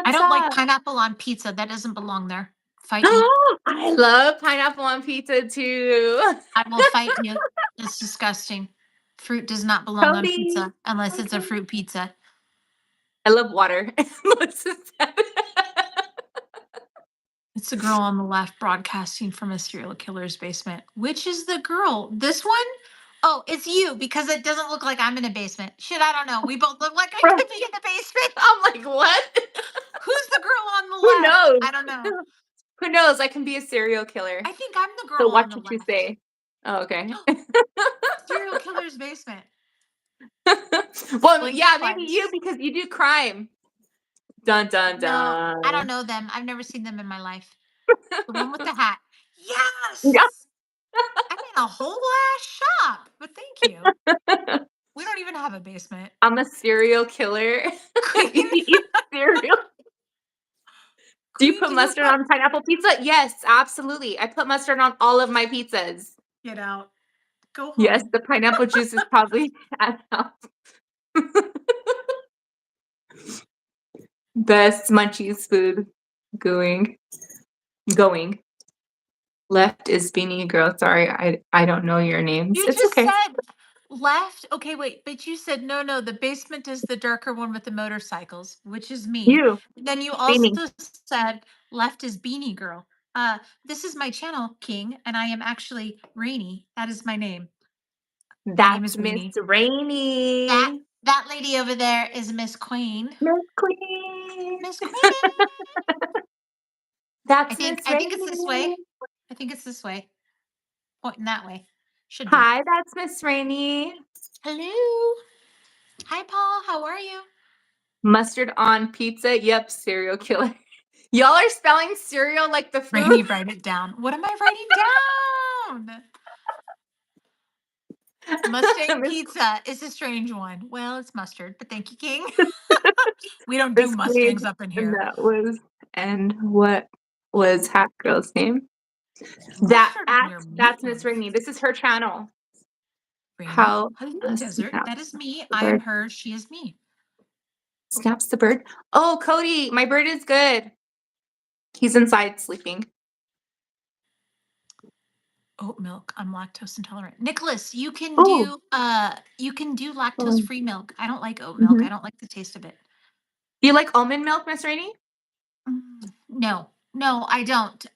I that's don't like sad. pineapple on pizza. That doesn't belong there. Fight me. I love pineapple on pizza too. I will fight you. It's disgusting. Fruit does not belong on Cody. pizza unless it's a fruit pizza. I love water. It's the girl on the left broadcasting from a serial killer's basement. Which is the girl? This one? Oh, it's you because it doesn't look like I'm in a basement. Shit, I don't know. We both look like I could be in the basement. I'm like, what? Who's the girl on the Who left? knows? I don't know. Who knows? I can be a serial killer. I think I'm the So girl on watch the what you left. say. Oh, okay. Serial killer's basement. Well, Blink yeah, maybe you twice. because you do crime. Dun dun No, I don't dun. know them. I've never seen them in my life. The one with the hat. Yeah. Yes! I'm in a whole ass shop, but thank you. We don't even have a basement. I'm a serial killer. Queen, You eat cereal. Do you Queen, put do you mustard on pineapple pizza? Yes, absolutely. I put mustard on all of my pizzas. get out? Go Yes, home. the pineapple juice is probably enough. Best munchies food going. Going. Left is Beanie Girl. Sorry, I don't know your names. You It's just okay. said left. Okay, wait, but you said no. The basement is the darker one with the motorcycles, which is me. You, Then you Beanie. also said left is Beanie Girl. This is my channel, King, and I am actually Rainy. That is my name. My name That's is Miss Rainy. That Rainy. that lady over there is Miss Queen. Miss Queen. Miss Queen. That's Miss I think it's this way. Rainy. I think it's this way. Pointing that way. Should be. Hi, that's Miss Rainy. Hello. Hi, Paul. How are you? Mustard on pizza. Yep, serial killer. Y'all are spelling cereal like the food. Rainy, write it down. What am I writing down? Mustang Miss pizza is a strange one. Well, it's mustard, but thank you, King. We don't do Miss Queen. Mustangs up in And here. that was, and what was Hat Girl's name? Mustard on your That's Miss meatloaf. Rainy. This is her channel. Rainy. How Hello, desert. That snaps is me. the I am bird. her. She is me. Snaps the bird. Oh, Cody, my bird is good. He's inside sleeping. Oat milk. I'm lactose intolerant. Nicholas, you can Oh, do lactose um, free milk. I don't like oat milk. mhm. I don't like the taste of it. Do you like almond milk, Miss Rainy? No, I don't.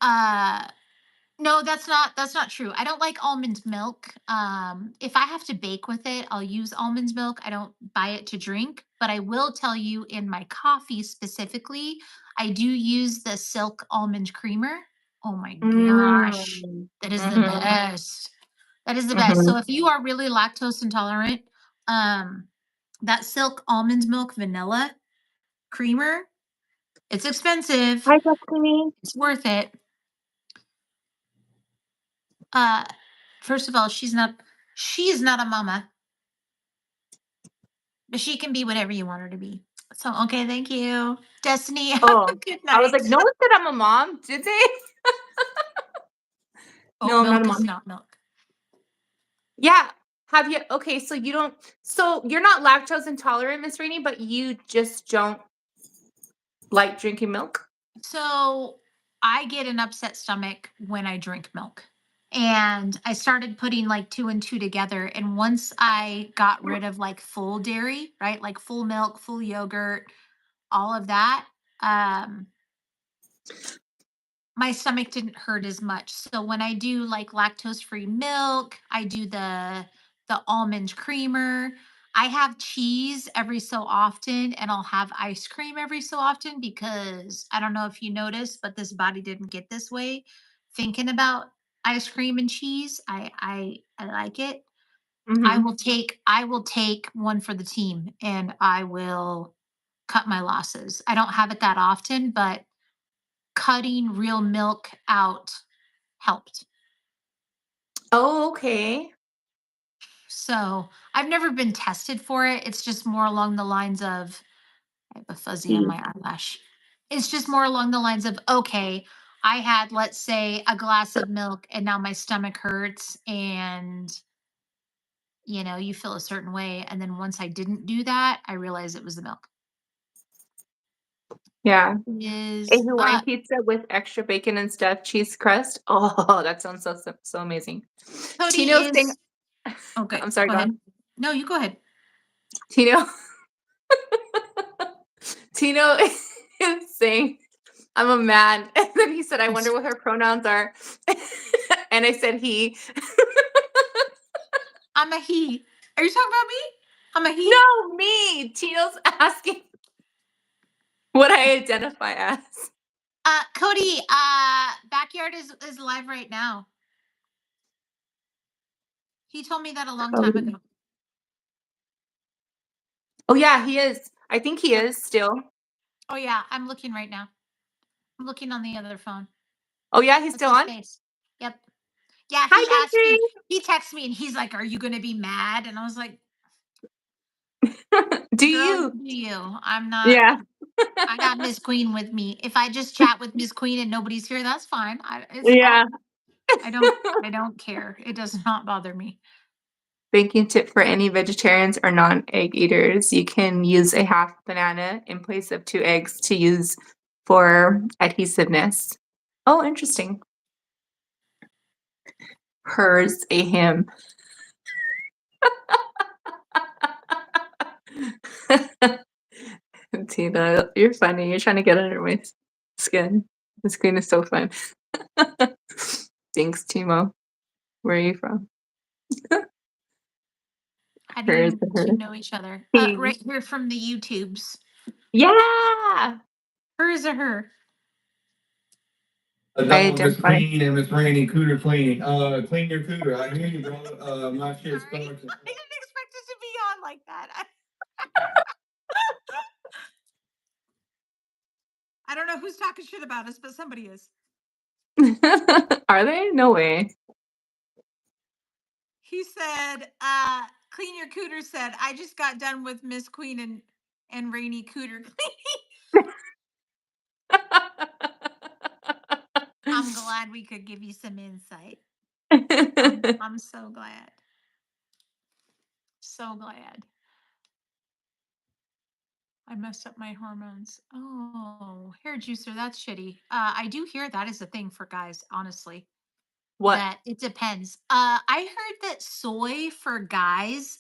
No, that's not true. I don't like almond milk. If I have to bake with it, I'll use almond milk. I don't buy it to drink, but I will tell you in my coffee specifically, I do use the silk almond creamer. Oh my gosh. Mm. That is the Mhm, best. That is the best. So mhm. if you are really lactose intolerant, um, that silk almond milk vanilla creamer, it's expensive. Hi, Destiny. It's worth it. Uh, first of all, she is not a mama, but she can be whatever you want her to be. So okay, thank you. Destiny, have a Oh, good I was like, night. no one said I'm a mom, did they? No, Oat I'm not a milk is mom. not milk. Yeah. Have you? Okay, so you don't. So you're not lactose intolerant, Miss Rainey, but you just don't like drinking milk. So I get an upset stomach when I drink milk. And I started putting like 2 and 2 together. And once I got rid of like full dairy, right? Like full milk, full yogurt, all of that, um, my stomach didn't hurt as much. So when I do like lactose free milk, I do the almond creamer. I have cheese every so often and I'll have ice cream every so often because I don't know if you noticed, but this body didn't get this way. Thinking about ice cream and cheese, I like it. Hmm. I will take one for the team and I will cut my losses. I don't have it that often, but cutting real milk out helped. Oh, okay. So I've never been tested for it. It's just more along the lines of I have a fuzzy on my eyelash. It's just more along the lines of okay, I had, let's say, a glass of milk and now my stomach hurts and you feel a certain way. And then once I didn't do that, I realized it was the milk. Yeah. A Is Hawaiian pizza with extra bacon and stuffed cheese crust. Oh, that sounds so amazing. Cody Tino's saying, is okay. I'm sorry, Go go ahead. on. No, you go ahead. Tino, Tino is saying, I'm a man. And then he said, I wonder what her pronouns are. And I said, he. I'm a he. Are you talking about me? I'm a he. No, me. Tino's asking what I identify as. Cody, backyard is live right now. He told me that a long time ago. Oh, yeah, he is. I think he Yep. is still. Oh yeah, I'm looking right now. I'm looking on the other phone. Oh, yeah, he's That's still his on? face. Yep. Yeah, he Hi, asked me. He texted me and he's like, "Are you going to be mad?" And I was like, country. Do "Girl, you you? do you. I'm not. Yeah. I got Miss Queen with me. If I just chat with Miss Queen and nobody's here, that's fine. It's Yeah. all. I don't. I don't care. It does not bother me." Baking tip for any vegetarians or non-egg eaters. You can use a half banana in place of 2 eggs to use for adhesiveness. Oh, interesting. Hers a him. Tina, you're funny. You're trying to get under my skin. The screen is so fun. Thanks, Timo. Where are you from? How do you Hers and her. YouTube know each other? He. Right here from the YouTubes. Yeah. Hers or her? I Done with Miss identify. Queen and Miss Rainey Cooter Clean. Clean your cooter. I hear you, bro. My shit's Sorry. I starting. didn't expect it to be on like that. I don't know who's talking shit about us, but somebody is. Are they? No way. He said, Clean Your Cooter said, I just got done with Miss Queen and Rainy Cooter cleaning. I'm glad we could give you some insight. I'm so glad. So glad. I messed up my hormones. Oh, hair juicer, that's shitty. I do hear that is a thing for guys, honestly. What? That it depends. I heard that soy for guys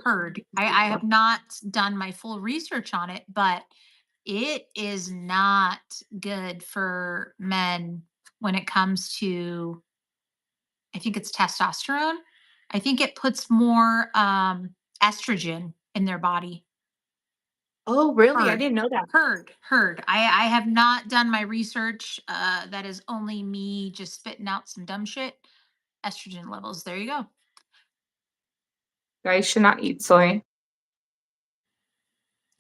heard. I have not done my full research on it, but it is not good for men when it comes to, I think it's testosterone. I think it puts more estrogen in their body. Oh, really? I Heard. didn't know that. Heard. I have not done my research. That is only me just spitting out some dumb shit. Estrogen levels. There you go. Guys should not eat soy.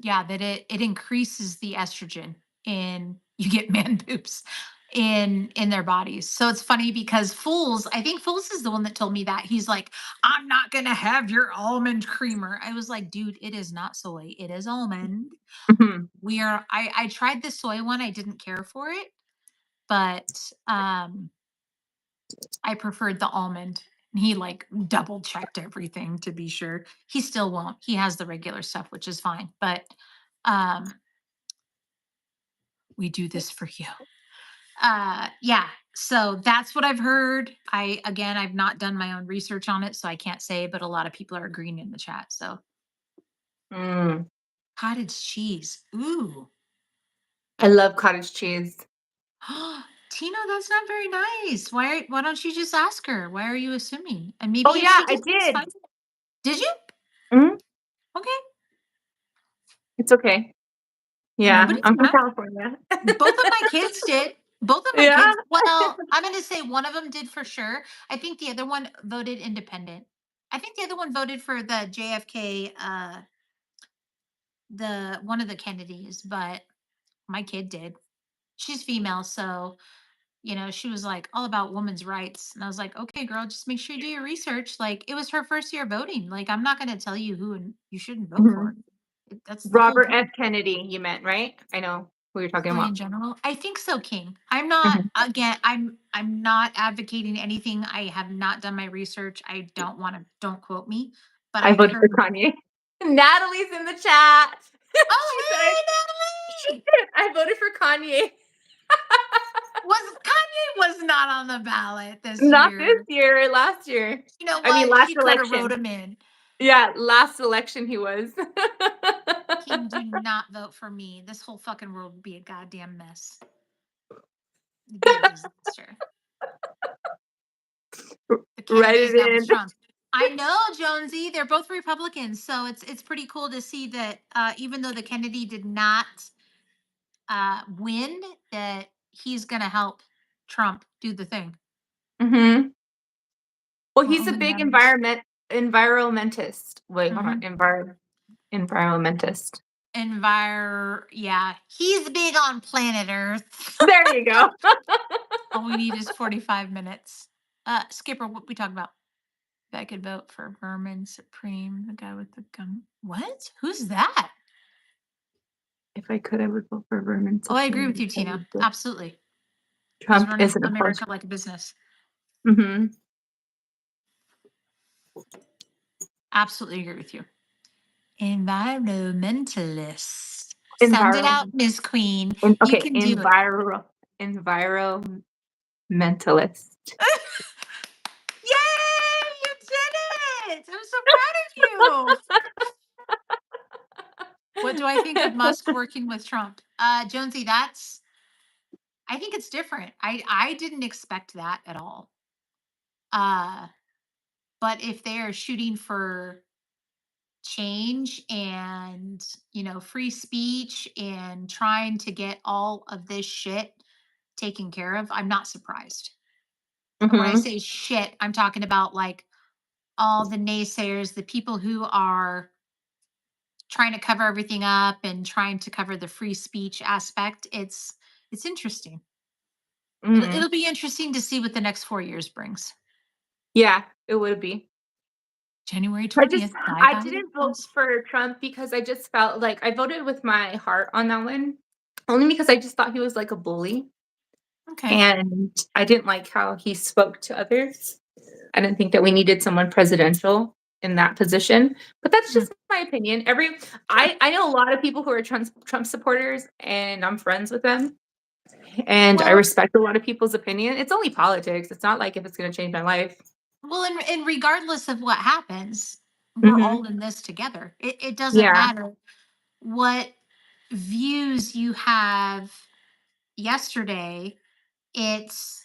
Yeah, that it increases the estrogen in you get man boobs in their bodies. So it's funny because Fools, I think Fools is the one that told me that. He's like, I'm not gonna have your almond creamer. I was like, dude, it is not soy, it is almond. Mhm. I tried the soy one, I didn't care for it, but I preferred the almond. And he like double checked everything to be sure. He still won't. He has the regular stuff, which is fine. But um we do this for you. Yeah. So that's what I've heard. I've not done my own research on it, so I can't say, but a lot of people are agreeing in the chat. So Mm, cottage cheese. Ooh. I love cottage cheese. Tino, that's not very nice. Why don't you just ask her? Why are you assuming? And maybe Oh if yeah, she I did, it's did. fine. Did you? Mhm. Okay. It's okay. And Yeah, nobody's I'm from mad. California. Both of my kids did. Both of my Yeah. kids. Well, I'm going to say one of them did for sure. I think the other one voted independent. I think the other one voted for the JFK, the one of the Kennedys, but my kid did. She's female, so she was like all about women's rights, and I was like, okay, girl, just make sure you do your research. Like, it was her first year voting. Like, I'm not going to tell you who and you shouldn't vote Mhm. for. That's the whole Robert point. F. Kennedy, you meant, right? I know who you're talking Really, in about. general, I think so, King. I'm not Mhm. again. I'm not advocating anything. I have not done my research. I don't want to. Don't quote me. But I I've voted for heard. Kanye. Natalie's in the chat. Oh, She said, hey, Natalie! I voted for Kanye. Was Kanye was not on the ballot this Not this year. year, last year. You know I mean, what? last She could have wrote election. him in. Yeah, last election he was. King, do not vote for me. This whole fucking world would be a goddamn mess. It'd be a disaster. The Write Kennedys it now with in. Trump. I know, Jonesy. They're both Republicans, so it's pretty cool to see that even though the Kennedy did not win, that he's going to help Trump do the thing. Mm-hmm. Well, We're he's a only big members. enviromentist. Wait, hold on. Mhm. Environmentist. Yeah, he's big on planet Earth. There you go. All we need is 45 minutes. Skipper, what we talking about? I could vote for Vermin Supreme, the guy with the gun. What? Who's that? If I could, I would vote for Vermin. Oh, I agree with you, Supreme. Tina. Absolutely. He's Trump running isn't opposed. America like a business. Mm-hmm. Absolutely agree with you. Environmentalist. Sound it out, Miss Queen. You Okay, can do it. environmentalist. Yay! You did it! I'm so proud of you. What do I think of Musk working with Trump? Jonesy, I think it's different. I didn't expect that at all. But if they are shooting for change and free speech and trying to get all of this shit taken care of, I'm not surprised. And when I Mm-hmm. say shit, I'm talking about like all the naysayers, the people who are trying to cover everything up and trying to cover the free speech aspect. It's interesting. Mm-hmm. It'll be interesting to see what the next 4 years brings. Yeah, it would be. January I just 20th. Bye I bye. didn't vote for Trump because I just felt like I voted with my heart on that one. Only because I just thought he was like a bully. Okay. And I didn't like how he spoke to others. I didn't think that we needed someone presidential in that position. But that's just my opinion. I know a lot of people who are Trump supporters, and I'm friends with them. And I Well, respect a lot of people's opinion. It's only politics. It's not like if it's going to change my life. well, and regardless of what happens, we're Mm-hmm. all in this together. It doesn't Yeah. matter what views you have yesterday. It's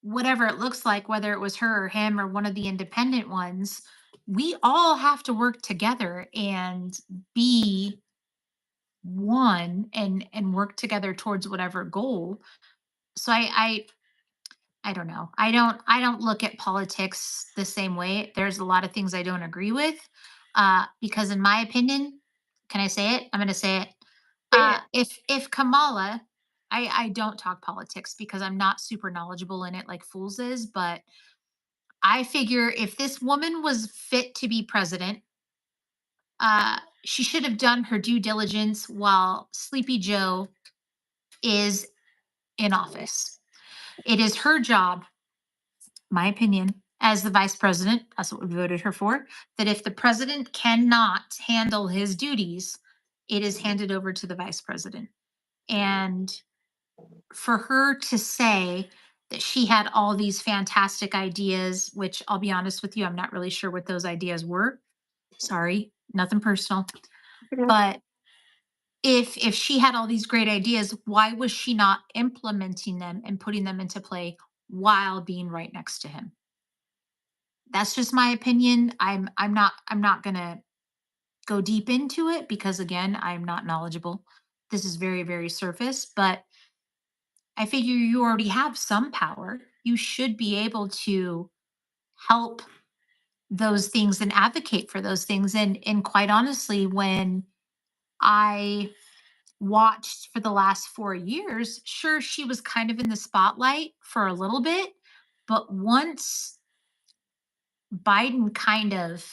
whatever it looks like, whether it was her or him or one of the independent ones. We all have to work together and be one and work together towards whatever goal. So I don't know. I don't look at politics the same way. There's a lot of things I don't agree with. Because in my opinion, can I say it? I'm gonna say it. If Kamala, I don't talk politics because I'm not super knowledgeable in it like Fools is, but I figure if this woman was fit to be president, she should have done her due diligence while Sleepy Joe is in office. It is her job, my opinion, as the vice president, that's what we voted her for, that if the president cannot handle his duties, it is handed over to the vice president. And for her to say that she had all these fantastic ideas, which I'll be honest with you, I'm not really sure what those ideas were. Sorry, nothing personal. Yeah. But if she had all these great ideas, why was she not implementing them and putting them into play while being right next to him? That's just my opinion. I'm not going to go deep into it because again, I'm not knowledgeable. This is very very surface, but I figure you already have some power. You should be able to help those things and advocate for those things. And quite honestly, when I watched for the last 4 years, sure, she was kind of in the spotlight for a little bit. But once Biden kind of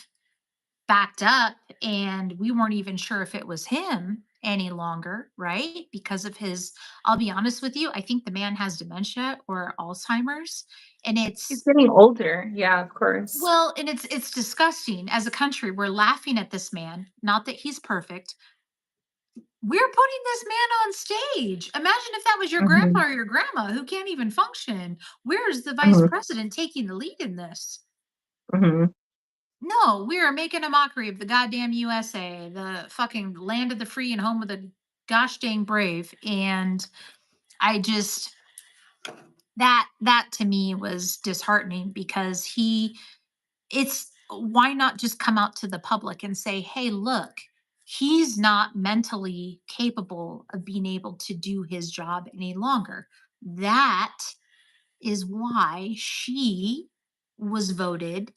backed up and we weren't even sure if it was him any longer, right? Because of his, I'll be honest with you, I think the man has dementia or Alzheimer's. And He's it's, getting older. Yeah, of course. well, and it's disgusting. As a country, we're laughing at this man, not that he's perfect. We're putting this man on stage. Imagine if that was your Hmm. grandpa or your grandma who can't even function. Where's the vice Hmm. president taking the lead in this? Hmm. No, we are making a mockery of the goddamn USA, the fucking land of the free and home of the gosh dang brave. And I just, that to me was disheartening because it's, why not just come out to the public and say, hey, look, he's not mentally capable of being able to do his job any longer. That is why she was voted,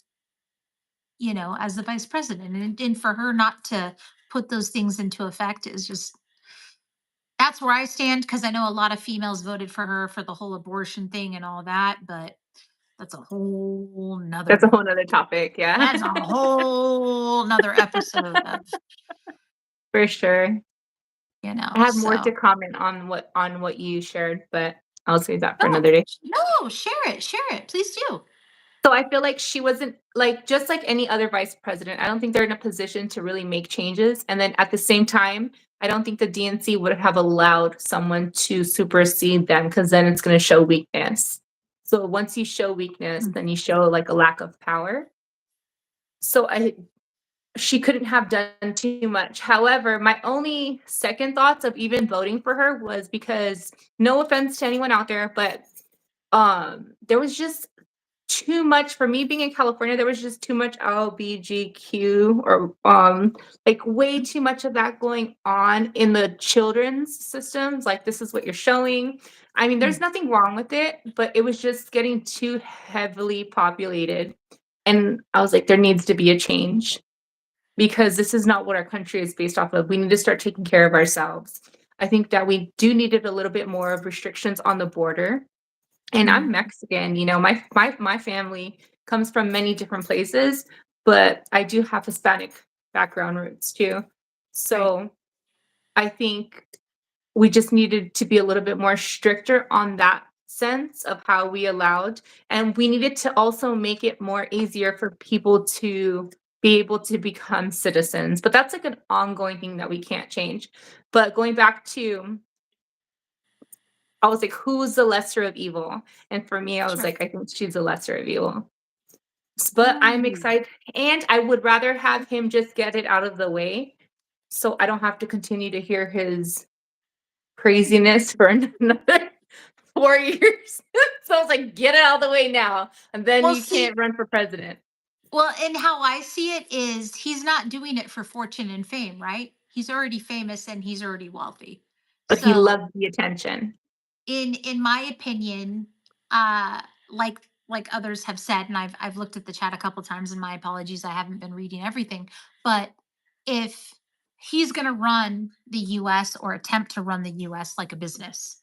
as the vice president. And for her not to put those things into effect is just, that's where I stand because I know a lot of females voted for her for the whole abortion thing and all that, but that's a whole That's a nother, whole nother topic. Yeah, that's a whole nother episode of, for sure. I have more to so comment on what you shared, but I'll save that for no, another day. no, share it, please do. So I feel like she wasn't like just like any other vice president. I don't think they're in a position to really make changes. And then at the same time, I don't think the DNC would have allowed someone to supersede them because then it's going to show weakness. So once you show weakness, then you show like a lack of power. So she couldn't have done too much. However, my only second thoughts of even voting for her was because no offense to anyone out there, but there was just too much for me being in California. There was just too much LBGQ or like way too much of that going on in the children's systems. Like this is what you're showing. I mean, there's nothing wrong with it, but it was just getting too heavily populated. And I was like, there needs to be a change because this is not what our country is based off of. We need to start taking care of ourselves. I think that we do needed a little bit more of restrictions on the border. And I'm Mexican, my family comes from many different places, but I do have Hispanic background roots too. Right. So I think we just needed to be a little bit more stricter on that sense of how we allowed, and we needed to also make it more easier for people to be able to become citizens. But that's like an ongoing thing that we can't change. But going back to, I was like, who's the lesser of evil? And for me, I was Sure. like, I think she's the lesser of evil. But I'm Ooh. excited, and I would rather have him just get it out of the way so I don't have to continue to hear his craziness for another 4 years. So I was like, get it out of the way now, and then Well, you see, can't run for president. well, and how I see it is he's not doing it for fortune and fame, right? He's already famous and he's already wealthy. But he So loves the attention. in my opinion, uh like others have said, and I've looked at the chat a couple times, and my apologies, I haven't been reading everything, but if he's going to run the US or attempt to run the US like a business,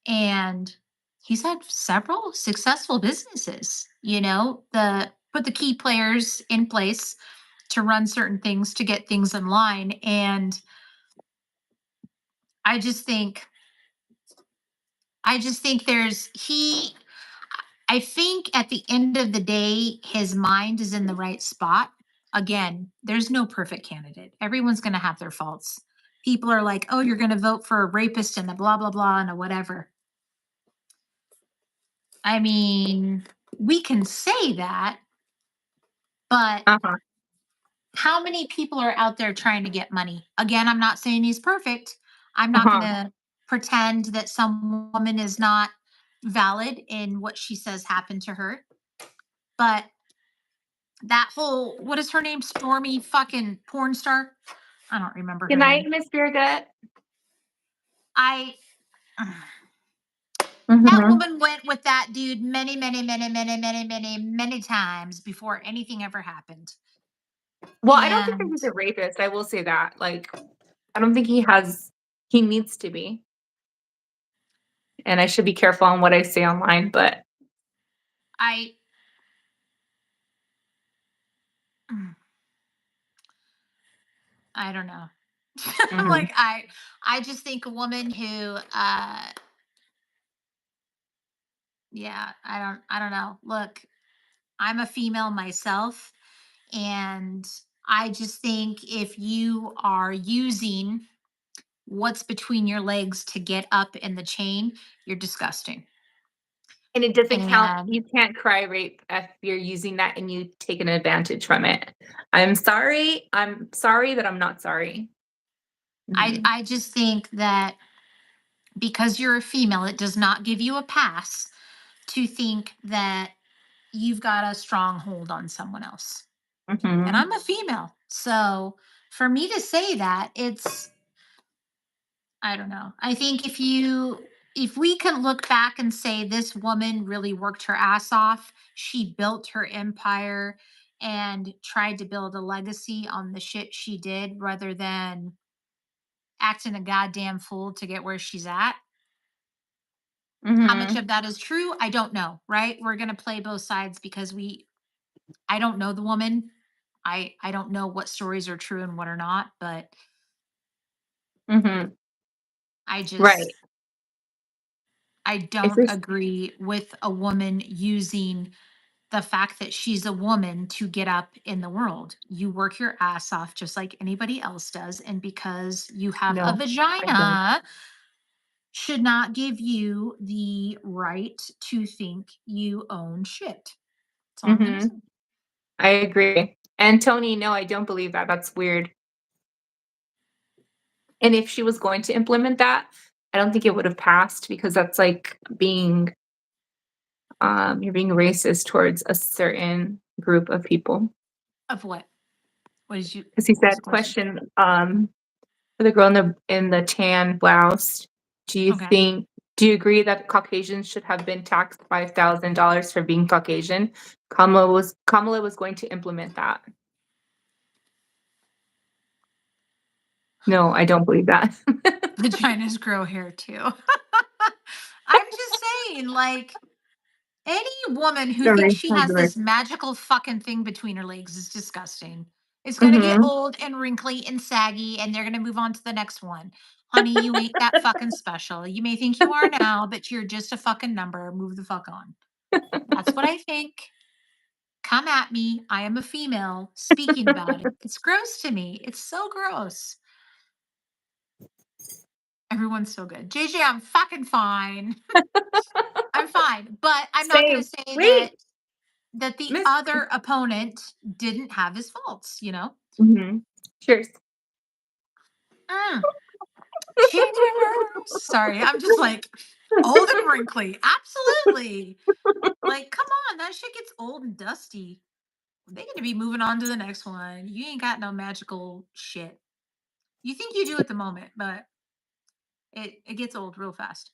and he's had several successful businesses, the put the key players in place to run certain things to get things in line. And I just think there's he I think at the end of the day, his mind is in the right spot. Again, there's no perfect candidate. Everyone's going to have their faults. people are like, oh, you're going to vote for a rapist and a blah, blah, blah, and a whatever. I mean, we can say that, but Uh-huh. how many people are out there trying to get money? Again, I'm not saying he's perfect. I'm not going Uh-huh. to pretend that some woman is not valid in what she says happened to her. But that whole, what is her name? Stormy fucking porn star? I don't remember Good her night, name. Miss Beergut. I that Mm-hmm. woman went with that dude many, many, many, many, many, many, many times before anything ever happened. Well, I don't think that And he's a rapist. I will say that. Like, I don't think he needs to be. And I should be careful on what I say online, but I I don't know. mhm. Like I just think a woman who yeah, I don't know. Look, I'm a female myself, and I just think if you are using what's between your legs to get up in the chain, you're disgusting. And it doesn't count. And You can't cry rape if you're using that and you take an advantage from it. I'm sorry. I'm sorry that I'm not sorry. Mhm. I just think that because you're a female, it does not give you a pass to think that you've got a strong hold on someone else. And Mhm. I'm a female. So for me to say that, I don't know. I think if we can look back and say this woman really worked her ass off, she built her empire and tried to build a legacy on the shit she did rather than acting a goddamn fool to get where she's at. How much Mhm. of that is true? I don't know, right? We're going to play both sides because I don't know the woman. I don't know what stories are true and what are not, but Mhm. I just Right. I It's don't just agree with a woman using the fact that she's a woman to get up in the world. You work your ass off just like anybody else does, and because you have a no. I don't. vagina should not give you the right to think you own shit. That's all I'm going to Mhm. say. I agree. And Tony, no, I don't believe that. That's weird. And if she was going to implement that, I don't think it would have passed because that's like you're being racist towards a certain group of people. Of what? Because he What was the said, question? question, for the girl in the tan blouse, Okay. do you agree that Caucasians should have been taxed $5,000 for being Caucasian? Kamala was going to implement that. No, I don't believe that. Vaginas grow hair too. I'm just saying, like, any woman who thinks Sorry, she my has bad. this magical fucking thing between her legs is disgusting. It's gonna get Mhm. old and wrinkly and saggy, and they're gonna move on to the next one. Honey, you ain't that fucking special. You may think you are now, but you're just a fucking number. Move the fuck on. That's what I think. Come at me. I am a female speaking about it. It's gross to me. It's so gross. Everyone's so good. JJ, I'm fucking fine. I'm fine. But I'm not gonna Same. say Wait, that the Miss. other opponent didn't have his faults, you know? Mhm. Cheers. Mm. Cheers. Sorry, I'm just like old and wrinkly. Absolutely. Like, come on, that shit gets old and dusty. They need to be moving on to the next one. You ain't got no magical shit. You think you do at the moment, but it gets old real fast.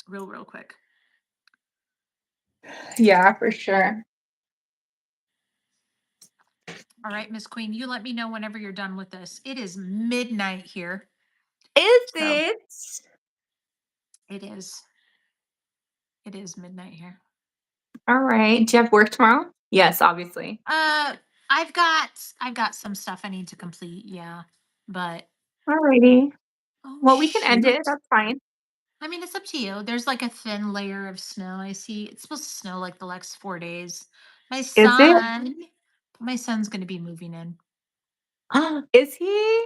Real quick. Yeah, for sure. All right, Miss Queen, you let me know whenever you're done with this. It is midnight here. Is So it? it is. It is midnight here. All right. Do you have work tomorrow? Yes, obviously. Uh, I've got some stuff I need to complete. Yeah, but Alrighty. oh Well, we can end it. shoot. That's fine. I mean, it's up to you. There's like a thin layer of snow. I see. It's supposed to snow like the next 4 days. My Is it? son, my son's going to be moving in. Is he?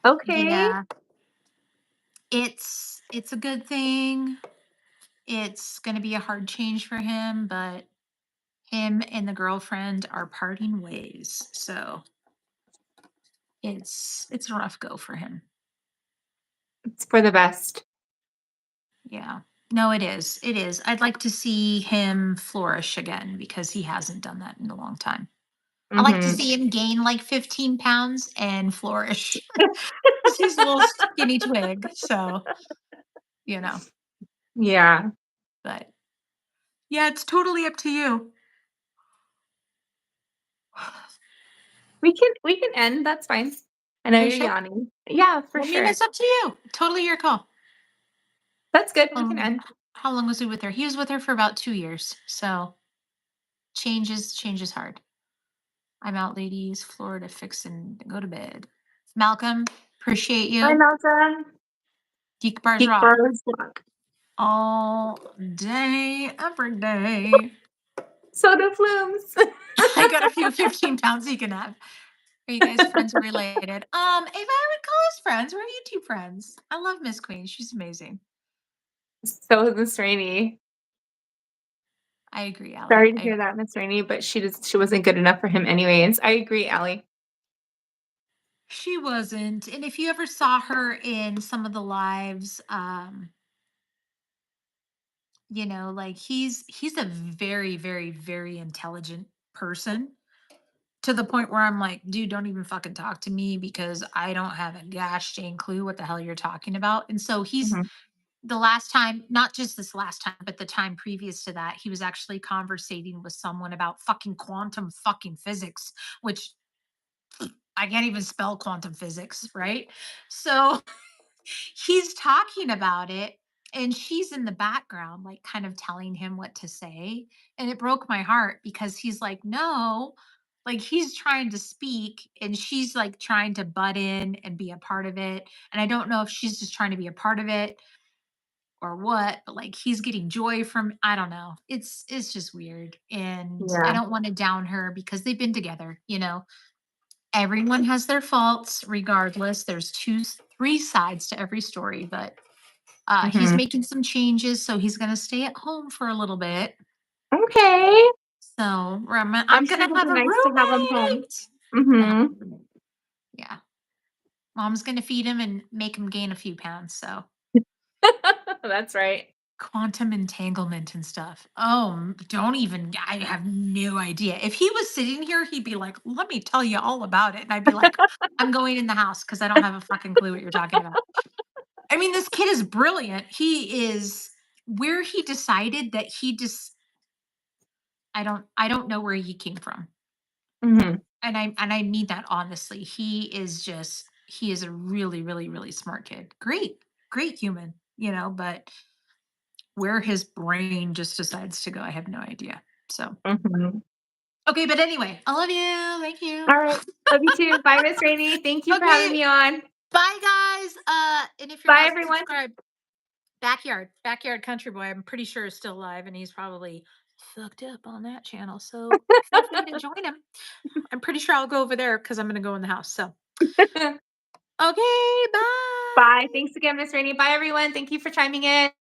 Okay. Yeah, it's a good thing. It's going to be a hard change for him, but him and the girlfriend are parting ways. So it's a rough go for him. It's for the best. Yeah. No, it is. It is. I'd like to see him flourish again because he hasn't done that in a long time. I like to Mhm. see him gain like 15 pounds and flourish. 'Cause he's a little skinny twig. So, you know, Yeah. but yeah, it's totally up to you. We can end, that's fine. I know Are you you're sure? yawning. Yeah, for I mean, sure. it's up to you. Totally your call. That's good, we can Um, end. how long was he with her? He was with her for about 2 years. So change is hard. I'm out, ladies. Florida fixing to go to bed. Malcolm, appreciate Bye, you. Malcolm. Geek bars Geek rock Bros Rock. all day, every day. Soda flumes. I got a few 15 pounds you can have. Are you guys friends or related? If I would call us friends, we're YouTube friends. I love Miss Queen. She's amazing. So is Miss Rainey. I agree, Sorry Allie. to hear that, Miss Rainey, but she wasn't good enough for him anyways. I agree, Allie. She wasn't. And if you ever saw her in some of the lives, like he's a very, very, very intelligent person to the point where I'm like, dude, don't even fucking talk to me because I don't have a gosh dang clue what the hell you're talking about. And so he's Mhm. the last time, not just this last time, but the time previous to that, he was actually conversating with someone about fucking quantum fucking physics, which I can't even spell quantum physics, right? So he's talking about it and she's in the background, like kind of telling him what to say. And it broke my heart because he's like, no, like he's trying to speak and she's like trying to butt in and be a part of it. And I don't know if she's just trying to be a part of it or what, but like he's getting joy from, I don't know. It's just weird. And I Yeah. don't want to down her because they've been together. Everyone has their faults regardless. There's three sides to every story, but he's Mhm. making some changes, so he's gonna stay at home for a little bit. Okay. So I'm I'm sure gonna it'll have be a nice to have him home. roommate. Gonna have a Mhm. roommate. Yeah, mom's gonna feed him and make him gain a few pounds. So That's right. quantum entanglement and stuff. Oh, don't even. I have no idea. If he was sitting here, he'd be like, "Let me tell you all about it," and I'd be like, "I'm going in the house because I don't have a fucking clue what you're talking about." I mean, this kid is brilliant. He is where he decided that he just I don't know where he came from. Mhm. And I mean that honestly. He is a really, really, really smart kid. Great, great human, but where his brain just decides to go, I have no idea. So Mhm. okay, but anyway, I love you. Thank you. All right. Love you too. Bye, Miss Rainey. Thank you for having Okay, me on. bye guys. And if you're Bye, not everyone. subscribed, Backyard Country Boy, I'm pretty sure is still alive and he's probably fucked up on that channel. So feel free to join him. I'm pretty sure I'll go over there because I'm gonna go in the house. So okay, bye. Bye. Thanks again, Miss Rainey. Bye, everyone. Thank you for chiming in.